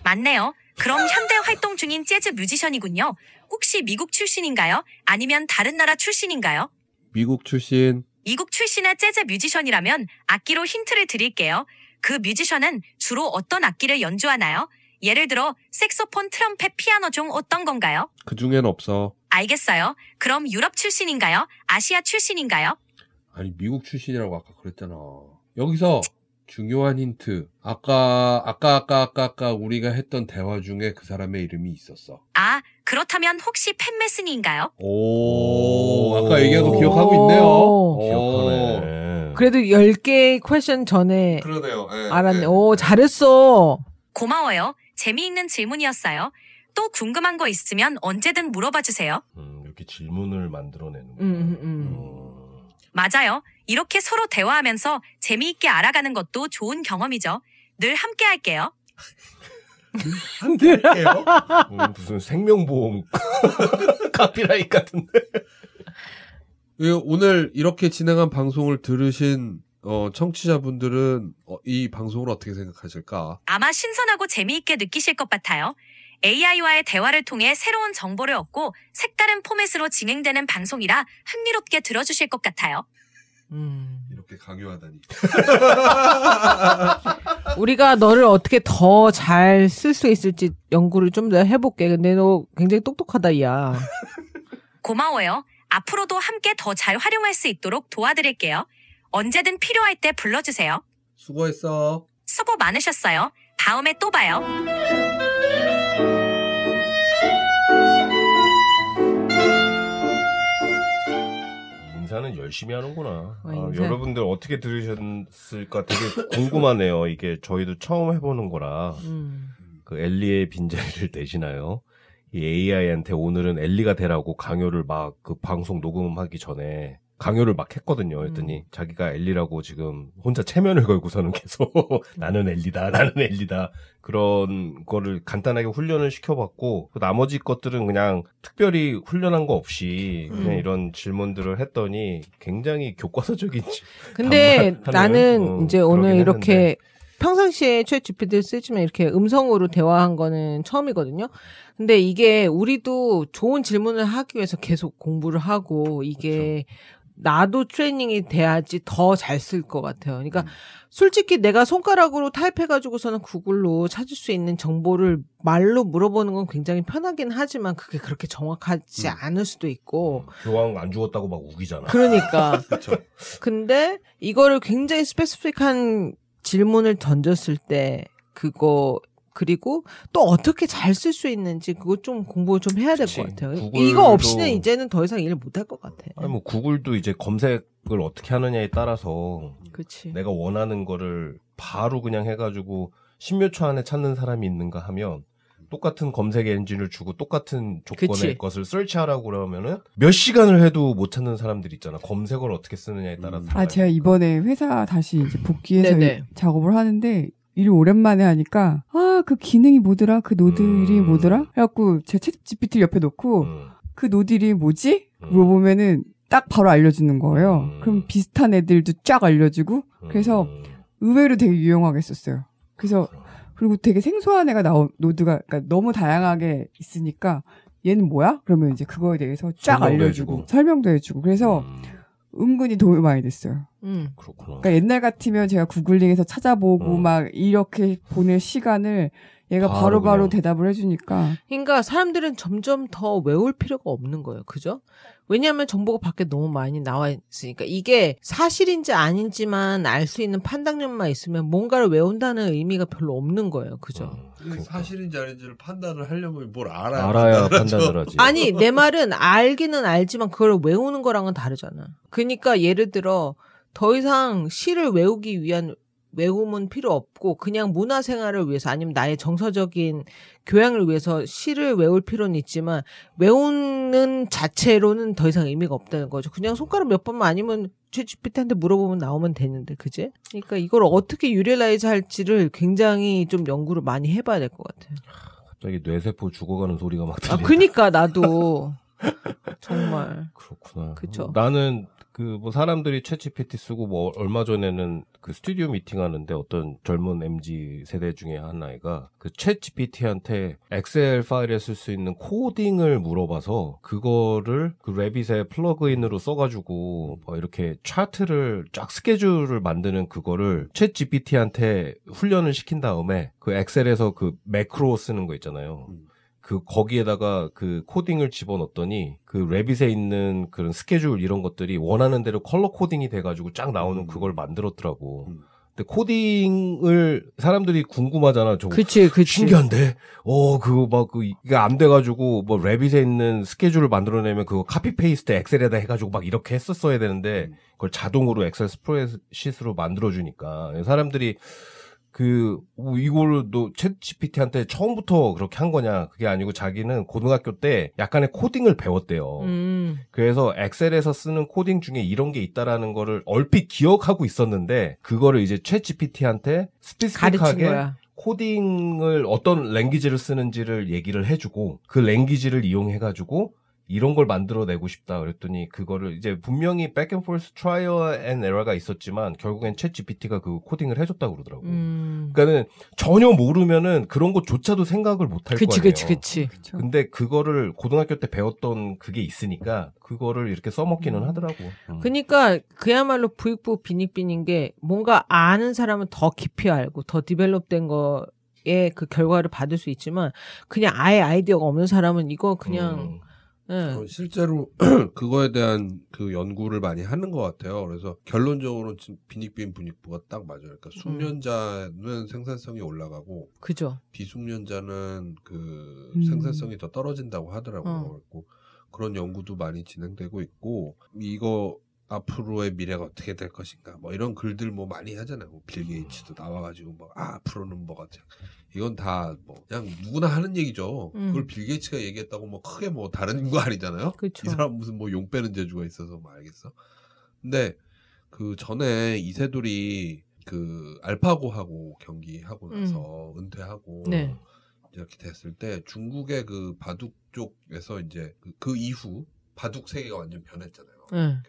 맞네요. 그럼 현대 활동 중인 재즈 뮤지션이군요. 혹시 미국 출신인가요? 아니면 다른 나라 출신인가요? 미국 출신. 미국 출신의 재즈 뮤지션이라면 악기로 힌트를 드릴게요. 그 뮤지션은 주로 어떤 악기를 연주하나요? 예를 들어 색소폰, 트럼펫, 피아노 중 어떤 건가요? 그 중엔 없어. 알겠어요. 그럼 유럽 출신인가요? 아시아 출신인가요? 아니 미국 출신이라고 아까 그랬잖아. 여기서 중요한 힌트. 아까 우리가 했던 대화 중에 그 사람의 이름이 있었어. 아, 그렇다면 혹시 팬 메스니인가요? 오, 아까 얘기한 거 기억하고 있네요. 기억하네. 그래도 10개 퀘션 전에 그러네요. 예, 알았네. 예. 오, 잘했어. 고마워요. 재미있는 질문이었어요. 또 궁금한 거 있으면 언제든 물어봐 주세요. 이렇게 질문을 만들어내는 거. 맞아요. 이렇게 서로 대화하면서 재미있게 알아가는 것도 좋은 경험이죠. 늘 함께 할게요. 무슨 생명보험 카피라이트 같은데. 오늘 이렇게 진행한 방송을 들으신 청취자분들은 이 방송을 어떻게 생각하실까? 아마 신선하고 재미있게 느끼실 것 같아요. AI와의 대화를 통해 새로운 정보를 얻고 색다른 포맷으로 진행되는 방송이라 흥미롭게 들어주실 것 같아요. 이렇게 강요하다니. 우리가 너를 어떻게 더 잘 쓸 수 있을지 연구를 좀 더 해볼게. 근데 너 굉장히 똑똑하다, 야. 고마워요. 앞으로도 함께 더 잘 활용할 수 있도록 도와드릴게요. 언제든 필요할 때 불러주세요. 수고했어. 수고 많으셨어요. 다음에 또 봐요. 인사는 열심히 하는구나. 인사. 여러분들 어떻게 들으셨을까 되게 궁금하네요. 이게 저희도 처음 해보는 거라. 그 엘리의 빈자리를 대신하여 이 AI한테 오늘은 엘리가 되라고 강요를 막 그 방송 녹음하기 전에 강요를 막 했거든요. 했더니 자기가 엘리라고 지금 혼자 체면을 걸고서는 계속 나는 엘리다, 나는 엘리다 그런 거를 간단하게 훈련을 시켜봤고 나머지 것들은 그냥 특별히 훈련한 거 없이 그냥 이런 질문들을 했더니 굉장히 교과서적인 근데 반말하는, 나는 이제 오늘 그러긴 이렇게 했는데. 평상시에 챗 GPT를 쓰지만 이렇게 음성으로 대화한 거는 처음이거든요. 근데 이게 우리도 좋은 질문을 하기 위해서 계속 공부를 하고 이게 나도 트레이닝이 돼야지 더 잘 쓸 것 같아요. 그러니까 솔직히 내가 손가락으로 타입해가지고서는 구글로 찾을 수 있는 정보를 말로 물어보는 건 굉장히 편하긴 하지만 그게 그렇게 정확하지 않을 수도 있고. 교황 안 죽었다고 막 우기잖아. 그러니까. 그렇죠. 근데 이거를 굉장히 스페시픽한 질문을 던졌을 때 그거 그리고 또 어떻게 잘 쓸 수 있는지 그거 좀 공부 좀 해야 될 것 같아요. 구글도- 이거 없이는 이제는 더 이상 일 못 할 것 같아. 아니 뭐 구글도 이제 검색을 어떻게 하느냐에 따라서 그렇지. 내가 원하는 거를 바로 그냥 해가지고 10몇 초 안에 찾는 사람이 있는가 하면 똑같은 검색 엔진을 주고 똑같은 조건의 그치. 것을 설치하라고 그러면은 몇 시간을 해도 못 찾는 사람들 있잖아. 검색을 어떻게 쓰느냐에 따라서. 제가 이번에 회사 다시 이제 복귀해서 네네. 작업을 하는데 일을 오랜만에 하니까 그 기능이 뭐더라? 그 노드 이름이 뭐더라? 해갖고 제 챗 GPT를 옆에 놓고 그 노드 이름이 뭐지? 물어보면은 딱 바로 알려주는 거예요. 그럼 비슷한 애들도 쫙 알려주고 그래서 의외로 되게 유용하게 썼어요. 그래서 그리고 되게 생소한 애가 노드가 그러니까 너무 다양하게 있으니까 얘는 뭐야? 그러면 이제 그거에 대해서 쫙 설명도 알려주고 해주고. 설명도 해주고 그래서 은근히 도움이 많이 됐어요. 그렇구나. 그러니까 옛날 같으면 제가 구글링에서 찾아보고 막 이렇게 보낼 시간을 얘가 바로 바로바로 그냥. 대답을 해주니까 그러니까 사람들은 점점 더 외울 필요가 없는 거예요. 그죠? 왜냐하면 정보가 밖에 너무 많이 나와 있으니까 이게 사실인지 아닌지만 알 수 있는 판단력만 있으면 뭔가를 외운다는 의미가 별로 없는 거예요. 그죠? 이게 사실인지 아닌지를 판단을 하려면 뭘 알아야 알아야 판단을 하죠. 판단을 하지. 아니 내 말은 알기는 알지만 그걸 외우는 거랑은 다르잖아. 그러니까 예를 들어 더 이상 시를 외우기 위한 외움은 필요 없고 그냥 문화생활을 위해서 아니면 나의 정서적인 교양을 위해서 시를 외울 필요는 있지만 외우는 자체로는 더 이상 의미가 없다는 거죠. 그냥 손가락 몇 번만 아니면 챗GPT한테 물어보면 나오면 되는데 그지? 그러니까 이걸 어떻게 유틸라이즈 할지를 굉장히 좀 연구를 많이 해봐야 될 것 같아요. 갑자기 뇌세포 죽어가는 소리가 막 아 들린다. 그니까 나도 정말 그렇구나. 그쵸. 나는 뭐 사람들이 챗GPT 쓰고 뭐 얼마 전에는 그 스튜디오 미팅 하는데 어떤 젊은 MZ 세대 중에 한 아이가 그 챗GPT한테 엑셀 파일에 쓸 수 있는 코딩을 물어봐서 그거를 그 레빗의 플러그인으로 써가지고 뭐 이렇게 차트를 쫙 스케줄을 만드는 그거를 챗GPT한테 훈련을 시킨 다음에 그 엑셀에서 그 매크로 쓰는 거 있잖아요. 그 거기에다가 그 코딩을 집어넣었더니 그 레빗에 있는 그런 스케줄 이런 것들이 원하는 대로 컬러 코딩이 돼가지고 쫙 나오는 그걸 만들었더라고. 근데 코딩을 사람들이 궁금하잖아. 저거 그치. 신기한데? 그거 막 이게 안 돼가지고 뭐 레빗에 있는 스케줄을 만들어내면 그거 카피 페이스트 엑셀에다 해가지고 막 이렇게 했었어야 되는데 그걸 자동으로 엑셀 스프레드시트로 만들어주니까 사람들이 이거를 너 챗GPT한테 처음부터 그렇게 한 거냐? 그게 아니고 자기는 고등학교 때 약간의 코딩을 배웠대요. 그래서 엑셀에서 쓰는 코딩 중에 이런 게 있다라는 거를 얼핏 기억하고 있었는데 그거를 이제 챗GPT한테 가르친 스페시픽하게 거야. 코딩을 어떤 랭귀지를 쓰는지를 얘기를 해주고 그 랭귀지를 이용해가지고 이런 걸 만들어내고 싶다 그랬더니 그거를 이제 분명히 백앤포스 트라이얼 앤 에러가 있었지만 결국엔 챗GPT가 그 코딩을 해줬다고 그러더라고. 그러니까는 전혀 모르면은 그런 것조차도 생각을 못 할 거 아니에요. 그치. 근데 그거를 고등학교 때 배웠던 그게 있으니까 그거를 이렇게 써먹기는 하더라고. 그러니까 그야말로 부익부 빈익빈인 게 뭔가 아는 사람은 더 깊이 알고 더 디벨롭된 거에 그 결과를 받을 수 있지만 그냥 아예 아이디어가 없는 사람은 이거 그냥 실제로 그거에 대한 그 연구를 많이 하는 것 같아요. 그래서 결론적으로 빈익빈 분익부가 딱 맞아요. 그러니까 숙련자는 생산성이 올라가고, 그죠. 비숙련자는 그 생산성이 더 떨어진다고 하더라고요. 그런 연구도 많이 진행되고 있고, 이거 앞으로의 미래가 어떻게 될 것인가, 뭐 이런 글들 뭐 많이 하잖아요. 빌 게이츠도 나와가지고 뭐 앞으로는 뭐 같아. 이건 다 뭐 그냥 누구나 하는 얘기죠. 그걸 빌 게이츠가 얘기했다고 뭐 크게 뭐 다른 거 아니잖아요. 그쵸. 이 사람 무슨 뭐 용 빼는 재주가 있어서 뭐 알겠어. 근데 그 전에 이세돌이 그 알파고하고 경기하고 나서 은퇴하고 네. 이렇게 됐을 때 중국의 그 바둑 쪽에서 이제 그 이후 바둑 세계가 완전 변했잖아요.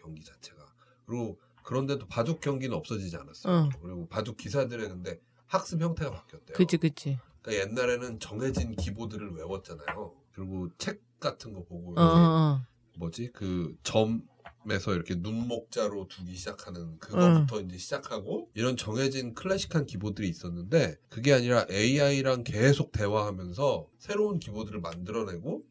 경기 자체가. 그리고 그런데도 바둑 경기는 없어지지 않았어요. 그리고 바둑 기사들의 근데 학습 형태가 바뀌었대요. 그치. 그러니까 옛날에는 정해진 기보들을 외웠잖아요. 그리고 책 같은 거 보고 뭐지 그 점에서 이렇게 눈목자로 두기 시작하는 그거부터 이제 시작하고 이런 정해진 클래식한 기보들이 있었는데 그게 아니라 AI랑 계속 대화하면서 새로운 기보들을 만들어내고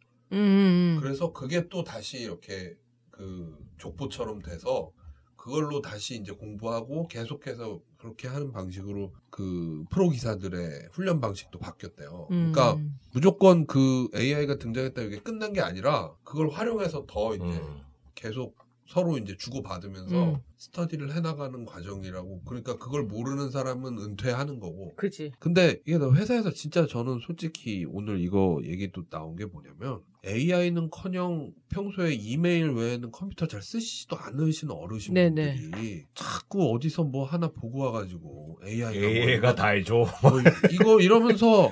그래서 그게 또 다시 이렇게 그 족보처럼 돼서 그걸로 다시 이제 공부하고 계속해서 그렇게 하는 방식으로 그 프로 기사들의 훈련 방식도 바뀌었대요. 그러니까 무조건 그 AI가 등장했다 이게 끝난 게 아니라 그걸 활용해서 더 이제 계속 서로 이제 주고받으면서 스터디를 해나가는 과정이라고. 그러니까 그걸 모르는 사람은 은퇴하는 거고. 그치. 근데 이게 회사에서 진짜 저는 솔직히 오늘 이거 얘기 또 나온 게 뭐냐면 AI는커녕 평소에 이메일 외에는 컴퓨터 잘 쓰시지도 않으시는 어르신분들이 자꾸 어디서 뭐 하나 보고 와가지고 AI가 다 해줘. 이거 이러면서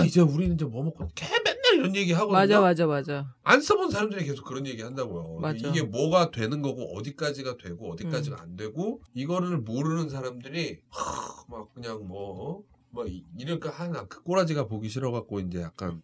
이제 우리는 이제 뭐 먹고 맨날 이런 얘기 하거든요. 맞아. 안 써본 사람들이 계속 그런 얘기 한다고요. 맞아. 이게 뭐가 되는 거고 어디까지가 되고 어디까지가 안 되고 이거를 모르는 사람들이 막 그냥 뭐 이럴까 하나 그 꼬라지가 보기 싫어갖고 이제 약간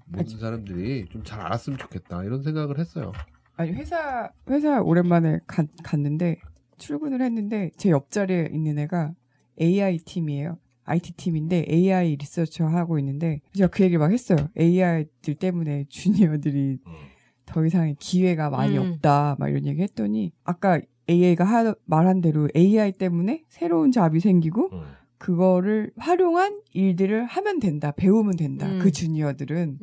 모든 사람들이 좀 잘 알았으면 좋겠다 이런 생각을 했어요. 아니 회사 오랜만에 갔는데 출근을 했는데 제 옆자리에 있는 애가 AI 팀이에요. IT 팀인데 AI 리서처 하고 있는데 제가 그 얘기를 막 했어요. AI들 때문에 주니어들이 더 이상의 기회가 많이 없다 막 이런 얘기 했더니 아까 AI가 말한 대로 AI 때문에 새로운 잡이 생기고 그거를 활용한 일들을 하면 된다. 배우면 된다. 그 주니어들은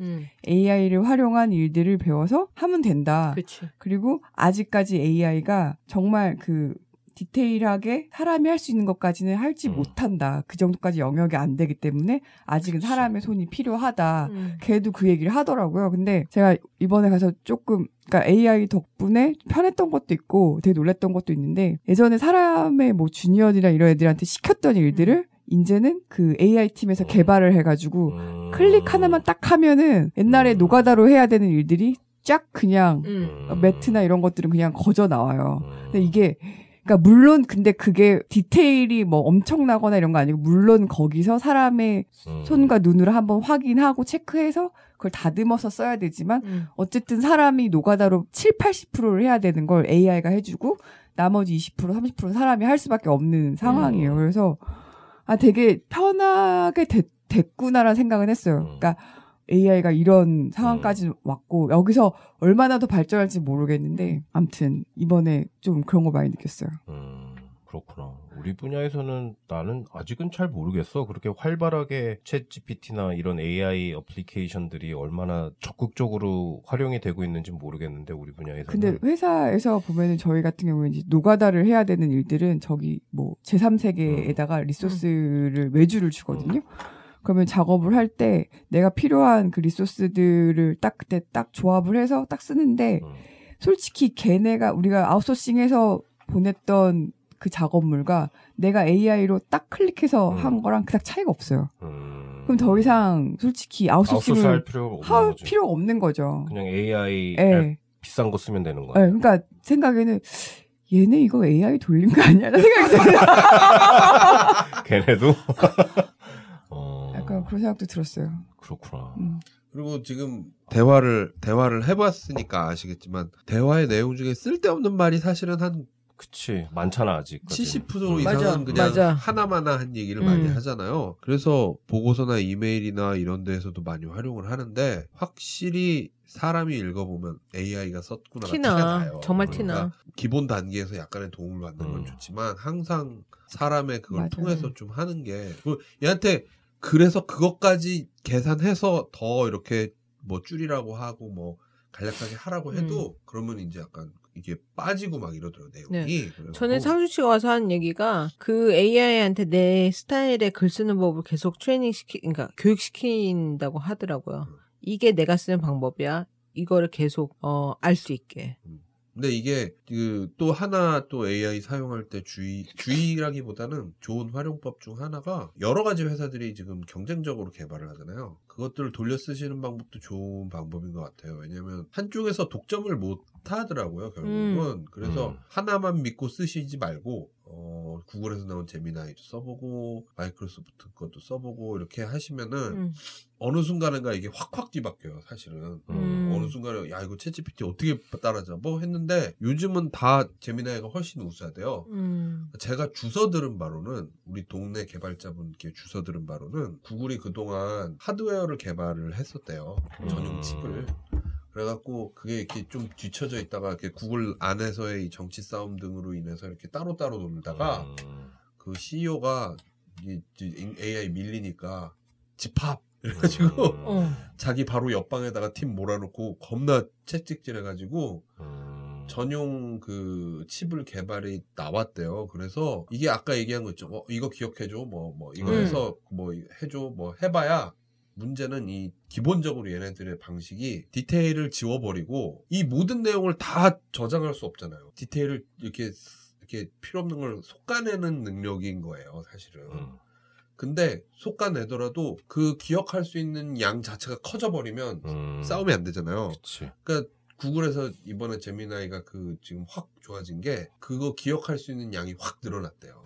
AI를 활용한 일들을 배워서 하면 된다. 그치. 그리고 아직까지 AI가 정말 그 디테일하게 사람이 할 수 있는 것까지는 할지 못한다. 그 정도까지 영역이 안 되기 때문에 아직은 사람의 손이 필요하다. 걔도 그 얘기를 하더라고요. 근데 제가 이번에 가서 조금 그러니까 AI 덕분에 편했던 것도 있고 되게 놀랬던 것도 있는데 예전에 사람의 뭐 주니어들이나 이런 애들한테 시켰던 일들을 이제는 그 AI 팀에서 개발을 해가지고 클릭 하나만 딱 하면은 옛날에 노가다로 해야 되는 일들이 쫙 그냥 매트나 이런 것들은 그냥 거저 나와요. 근데 이게 그러니까 물론 근데 그게 디테일이 뭐 엄청나거나 이런 거 아니고 물론 거기서 사람의 손과 눈으로 한번 확인하고 체크해서 그걸 다듬어서 써야 되지만 어쨌든 사람이 노가다로 70-80%를 해야 되는 걸 AI가 해주고 나머지 20% 30%는 사람이 할 수밖에 없는 상황이에요. 그래서 되게 편하게 됐구나라는 생각은 했어요. 그러니까 AI가 이런 상황까지 왔고 여기서 얼마나 더 발전할지 모르겠는데 아무튼 이번에 좀 그런 거 많이 느꼈어요. 그렇구나. 우리 분야에서는 나는 아직은 잘 모르겠어. 그렇게 활발하게 챗GPT나 이런 AI 어플리케이션들이 얼마나 적극적으로 활용이 되고 있는지 모르겠는데 우리 분야에서는. 근데 회사에서 보면은 저희 같은 경우는 이제 노가다를 해야 되는 일들은 저기 뭐 제3세계에다가 리소스를 외주를 주거든요. 그러면 작업을 할 때 내가 필요한 그 리소스들을 딱 그때 딱 조합을 해서 딱 쓰는데 솔직히 걔네가 우리가 아웃소싱해서 보냈던 그 작업물과 내가 AI로 딱 클릭해서 한 거랑 그닥 차이가 없어요. 그럼 더 이상 솔직히 아웃소싱을 할 필요가 없는 거죠. 그냥 AI 앱 비싼 거 쓰면 되는 거야. 그러니까 생각에는 얘네 이거 AI 돌린 거 아니야? 라는 생각이 들어요. 걔네도? 약간 그런 생각도 들었어요. 그렇구나. 그리고 지금 대화를 해봤으니까 아시겠지만 대화의 내용 중에 쓸데없는 말이 사실은 한 그치 많잖아 아직 70% 이상은 그냥 하나마나한 얘기를 많이 하잖아요. 그래서 보고서나 이메일이나 이런 데에서도 많이 활용을 하는데 확실히 사람이 읽어보면 AI가 썼구나가 티가 나요. 정말 그러니까 티나. 기본 단계에서 약간의 도움을 받는 건 좋지만 항상 사람의 그걸 맞아요. 통해서 좀 하는 게 얘한테 그래서 그것까지 계산해서 더 이렇게 뭐 줄이라고 하고 뭐 간략하게 하라고 해도 그러면 이제 약간 이게 빠지고 막 이러더라고요, 내용이. 네. 전에 상준 씨가 와서 한 얘기가 그 AI한테 내 스타일의 글 쓰는 법을 계속 그러니까 교육시킨다고 하더라고요. 이게 내가 쓰는 방법이야. 이거를 계속 알 수 있게. 근데 이게 또 하나 또 AI 사용할 때 주의라기보다는 좋은 활용법 중 하나가 여러 가지 회사들이 지금 경쟁적으로 개발을 하잖아요. 그것들을 돌려 쓰시는 방법도 좋은 방법인 것 같아요. 왜냐하면 한쪽에서 독점을 못 하더라고요, 결국은. 그래서 하나만 믿고 쓰시지 말고 구글에서 나온 제미나이도 써보고 마이크로소프트 것도 써보고 이렇게 하시면은 어느 순간인가 이게 확 뒤바뀌어요, 사실은. 어느 순간에 야 이거 챗GPT 어떻게 따라잡아 했는데 요즘은 다 제미나이가 훨씬 우수하대요. 제가 주워 들은 바로는 우리 동네 개발자분께 주워 들은 바로는 구글이 그동안 하드웨어를 개발을 했었대요. 전용 칩을. 그래갖고 그게 이렇게 좀 뒤쳐져 있다가 이렇게 구글 안에서의 이 정치 싸움 등으로 인해서 이렇게 따로따로 놀다가 그 CEO가 AI 밀리니까 집합 그래가지고 자기 바로 옆방에다가 팀 몰아놓고 겁나 채찍질 해가지고 전용 그 칩을 개발이 나왔대요. 그래서 이게 아까 얘기한 거 있죠. 이거 기억해줘. 뭐 이거 해서 뭐 해줘. 뭐 해봐야 문제는 이 기본적으로 얘네들의 방식이 디테일을 지워버리고 이 모든 내용을 다 저장할 수 없잖아요. 디테일을 이렇게 필요 없는 걸 솎아내는 능력인 거예요, 사실은. 근데 솎아내더라도 그 기억할 수 있는 양 자체가 커져버리면 싸움이 안 되잖아요. 그치. 그러니까 구글에서 이번에 제미나이가 그 지금 확 좋아진 게 그거 기억할 수 있는 양이 확 늘어났대요.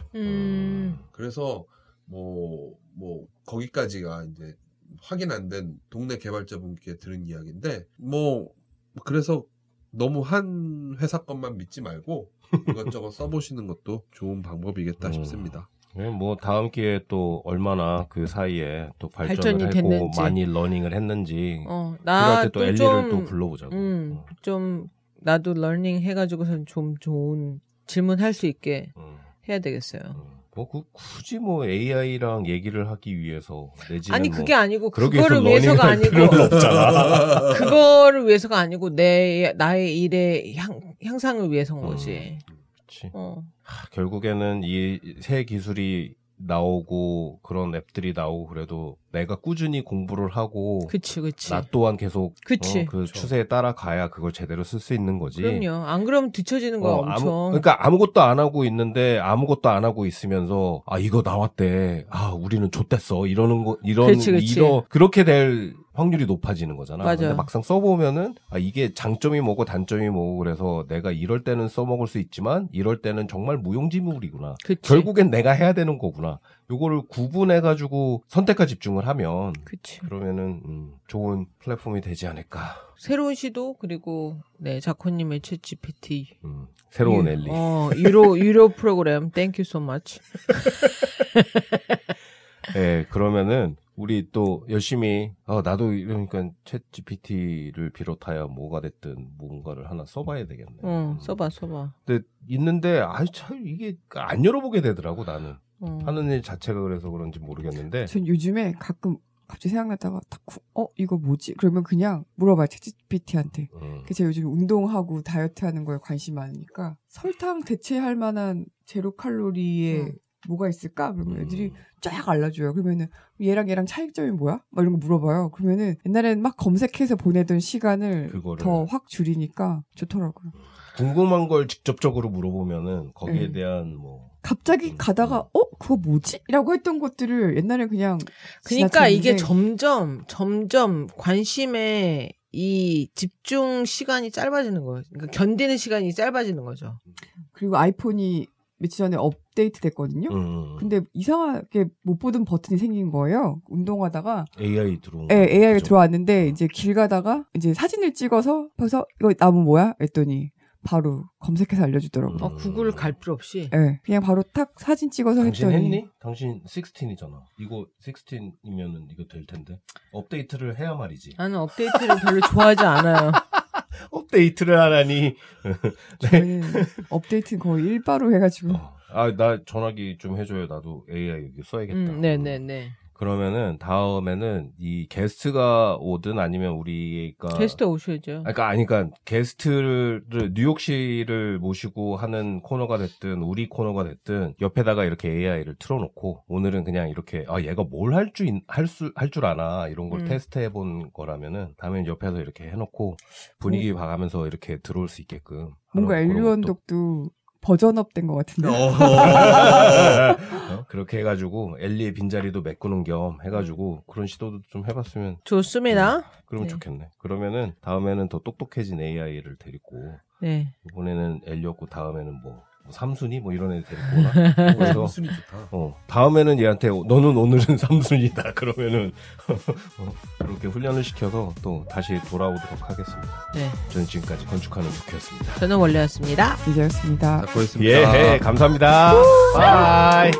그래서 뭐 거기까지가 이제 확인 안 된 동네 개발자분께 들은 이야기인데 뭐 그래서 너무 한 회사 것만 믿지 말고 이것저것 써보시는 것도 좋은 방법이겠다 싶습니다. 뭐 다음 기회에 또 얼마나 그 사이에 또 발전이 발전을 하고 됐는지. 많이 러닝을 했는지 그럴 나도 때 또 엘리를 또 불러보자고. 좀 나도 러닝 해가지고선 좀 좋은 질문할 수 있게 해야 되겠어요. 뭐 굳이 뭐 AI랑 얘기를 하기 위해서 내지는 아니 그게 아니고 그러기 그거를 위해서 위해서가 러닝할 아니고 필요는 없잖아. 그거를 위해서가 아니고 나의 일의 향상을 위해서인 거지. 그치. 어. 결국에는 이 새 기술이 나오고 그런 앱들이 나오고 그래도 내가 꾸준히 공부를 하고 그치. 나 또한 계속 그치. 그 추세에 따라가야 그걸 제대로 쓸 수 있는 거지. 그럼요. 안 그러면 뒤처지는 거야 엄청. 그러니까 아무것도 안 하고 있는데 아무것도 안 하고 있으면서 이거 나왔대. 우리는 좆됐어. 이러는 거 그치. 그렇게 될 확률이 높아지는 거잖아. 맞아. 근데 막상 써보면은 이게 장점이 뭐고 단점이 뭐고 그래서 내가 이럴 때는 써먹을 수 있지만 이럴 때는 정말 무용지물이구나. 그치. 결국엔 내가 해야 되는 거구나. 요거를 구분해가지고 선택과 집중을 하면 그치. 그러면은 좋은 플랫폼이 되지 않을까. 새로운 시도 그리고 자코님의 챗GPT 새로운 엘리. 유료 프로그램 Thank you so much. 네, 그러면은 우리 또 열심히 나도 이러니까 챗GPT를 비롯하여 뭐가 됐든 뭔가를 하나 써봐야 되겠네. 써봐. 근데 있는데 참 이게 안 열어보게 되더라고 나는. 하는 일 자체가 그래서 그런지 모르겠는데. 전 요즘에 가끔 갑자기 생각나다가 이거 뭐지? 그러면 그냥 물어봐요 챗GPT한테. 제가 요즘 운동하고 다이어트 하는 거에 관심 많으니까 설탕 대체할 만한 제로 칼로리에 뭐가 있을까? 그러면 애들이 쫙 알려줘요. 그러면은 얘랑 차이점이 뭐야? 막 이런 거 물어봐요. 그러면은 옛날에는 막 검색해서 보내던 시간을 더 확 줄이니까 좋더라고요. 궁금한 걸 직접적으로 물어보면은 거기에 대한 뭐 갑자기 가다가 그거 뭐지? 라고 했던 것들을 옛날에 그냥 그러니까 이게 점점 관심의 이 집중 시간이 짧아지는 거예요. 그러니까 견디는 시간이 짧아지는 거죠. 그리고 아이폰이 며칠 전에 업데이트 됐거든요. 근데 이상하게 못 보던 버튼이 생긴 거예요. 운동하다가 AI 들어온 네, AI가 들어왔는데 이제 길 가다가 이제 사진을 찍어서 그래서 이거 나무 뭐야? 했더니 바로 검색해서 알려주더라고요. 구글 갈 필요 없이. 네, 그냥 바로 탁 사진 찍어서 당신 했더니. 했니? 당신 16이잖아. 이거 16이면은 이거 될 텐데. 업데이트를 해야 말이지. 나는 업데이트를 별로 좋아하지 않아요. 업데이트를 하라니. 저는 업데이트는 거의 일바로 해가지고. 나 전화기 좀 해줘요. 나도 AI 여기 써야겠다. 네네네. 그러면은 다음에는 이 게스트가 오든 아니면 우리가 게스트 오셔야죠. 그러니까 게스트를 뉴욕시를 모시고 하는 코너가 됐든 우리 코너가 됐든 옆에다가 이렇게 AI를 틀어놓고 오늘은 그냥 이렇게 얘가 뭘 할 줄 아나 이런 걸 테스트해본 거라면은 다음엔 옆에서 이렇게 해놓고 분위기 봐가면서 이렇게 들어올 수 있게끔 뭔가 엘리원독도 버전업 된 것 같은데. 그렇게 해가지고 엘리의 빈자리도 메꾸는 겸 해가지고 그런 시도도 좀 해봤으면 좋습니다. 그러면 좋겠네. 그러면은 다음에는 더 똑똑해진 AI를 데리고 이번에는 엘리였고 다음에는 뭐 3순위 뭐 이런 애들 데리고 오나? 그래서 3순위 좋다. 다음에는 얘한테 너는 오늘은 3순위다 그러면은 그렇게 훈련을 시켜서 또 다시 돌아오도록 하겠습니다. 네. 저는 지금까지 건축하는 루크였습니다. 저는 원래였습니다. 이제였습니다. 고맙습니다. 감사합니다. 바이.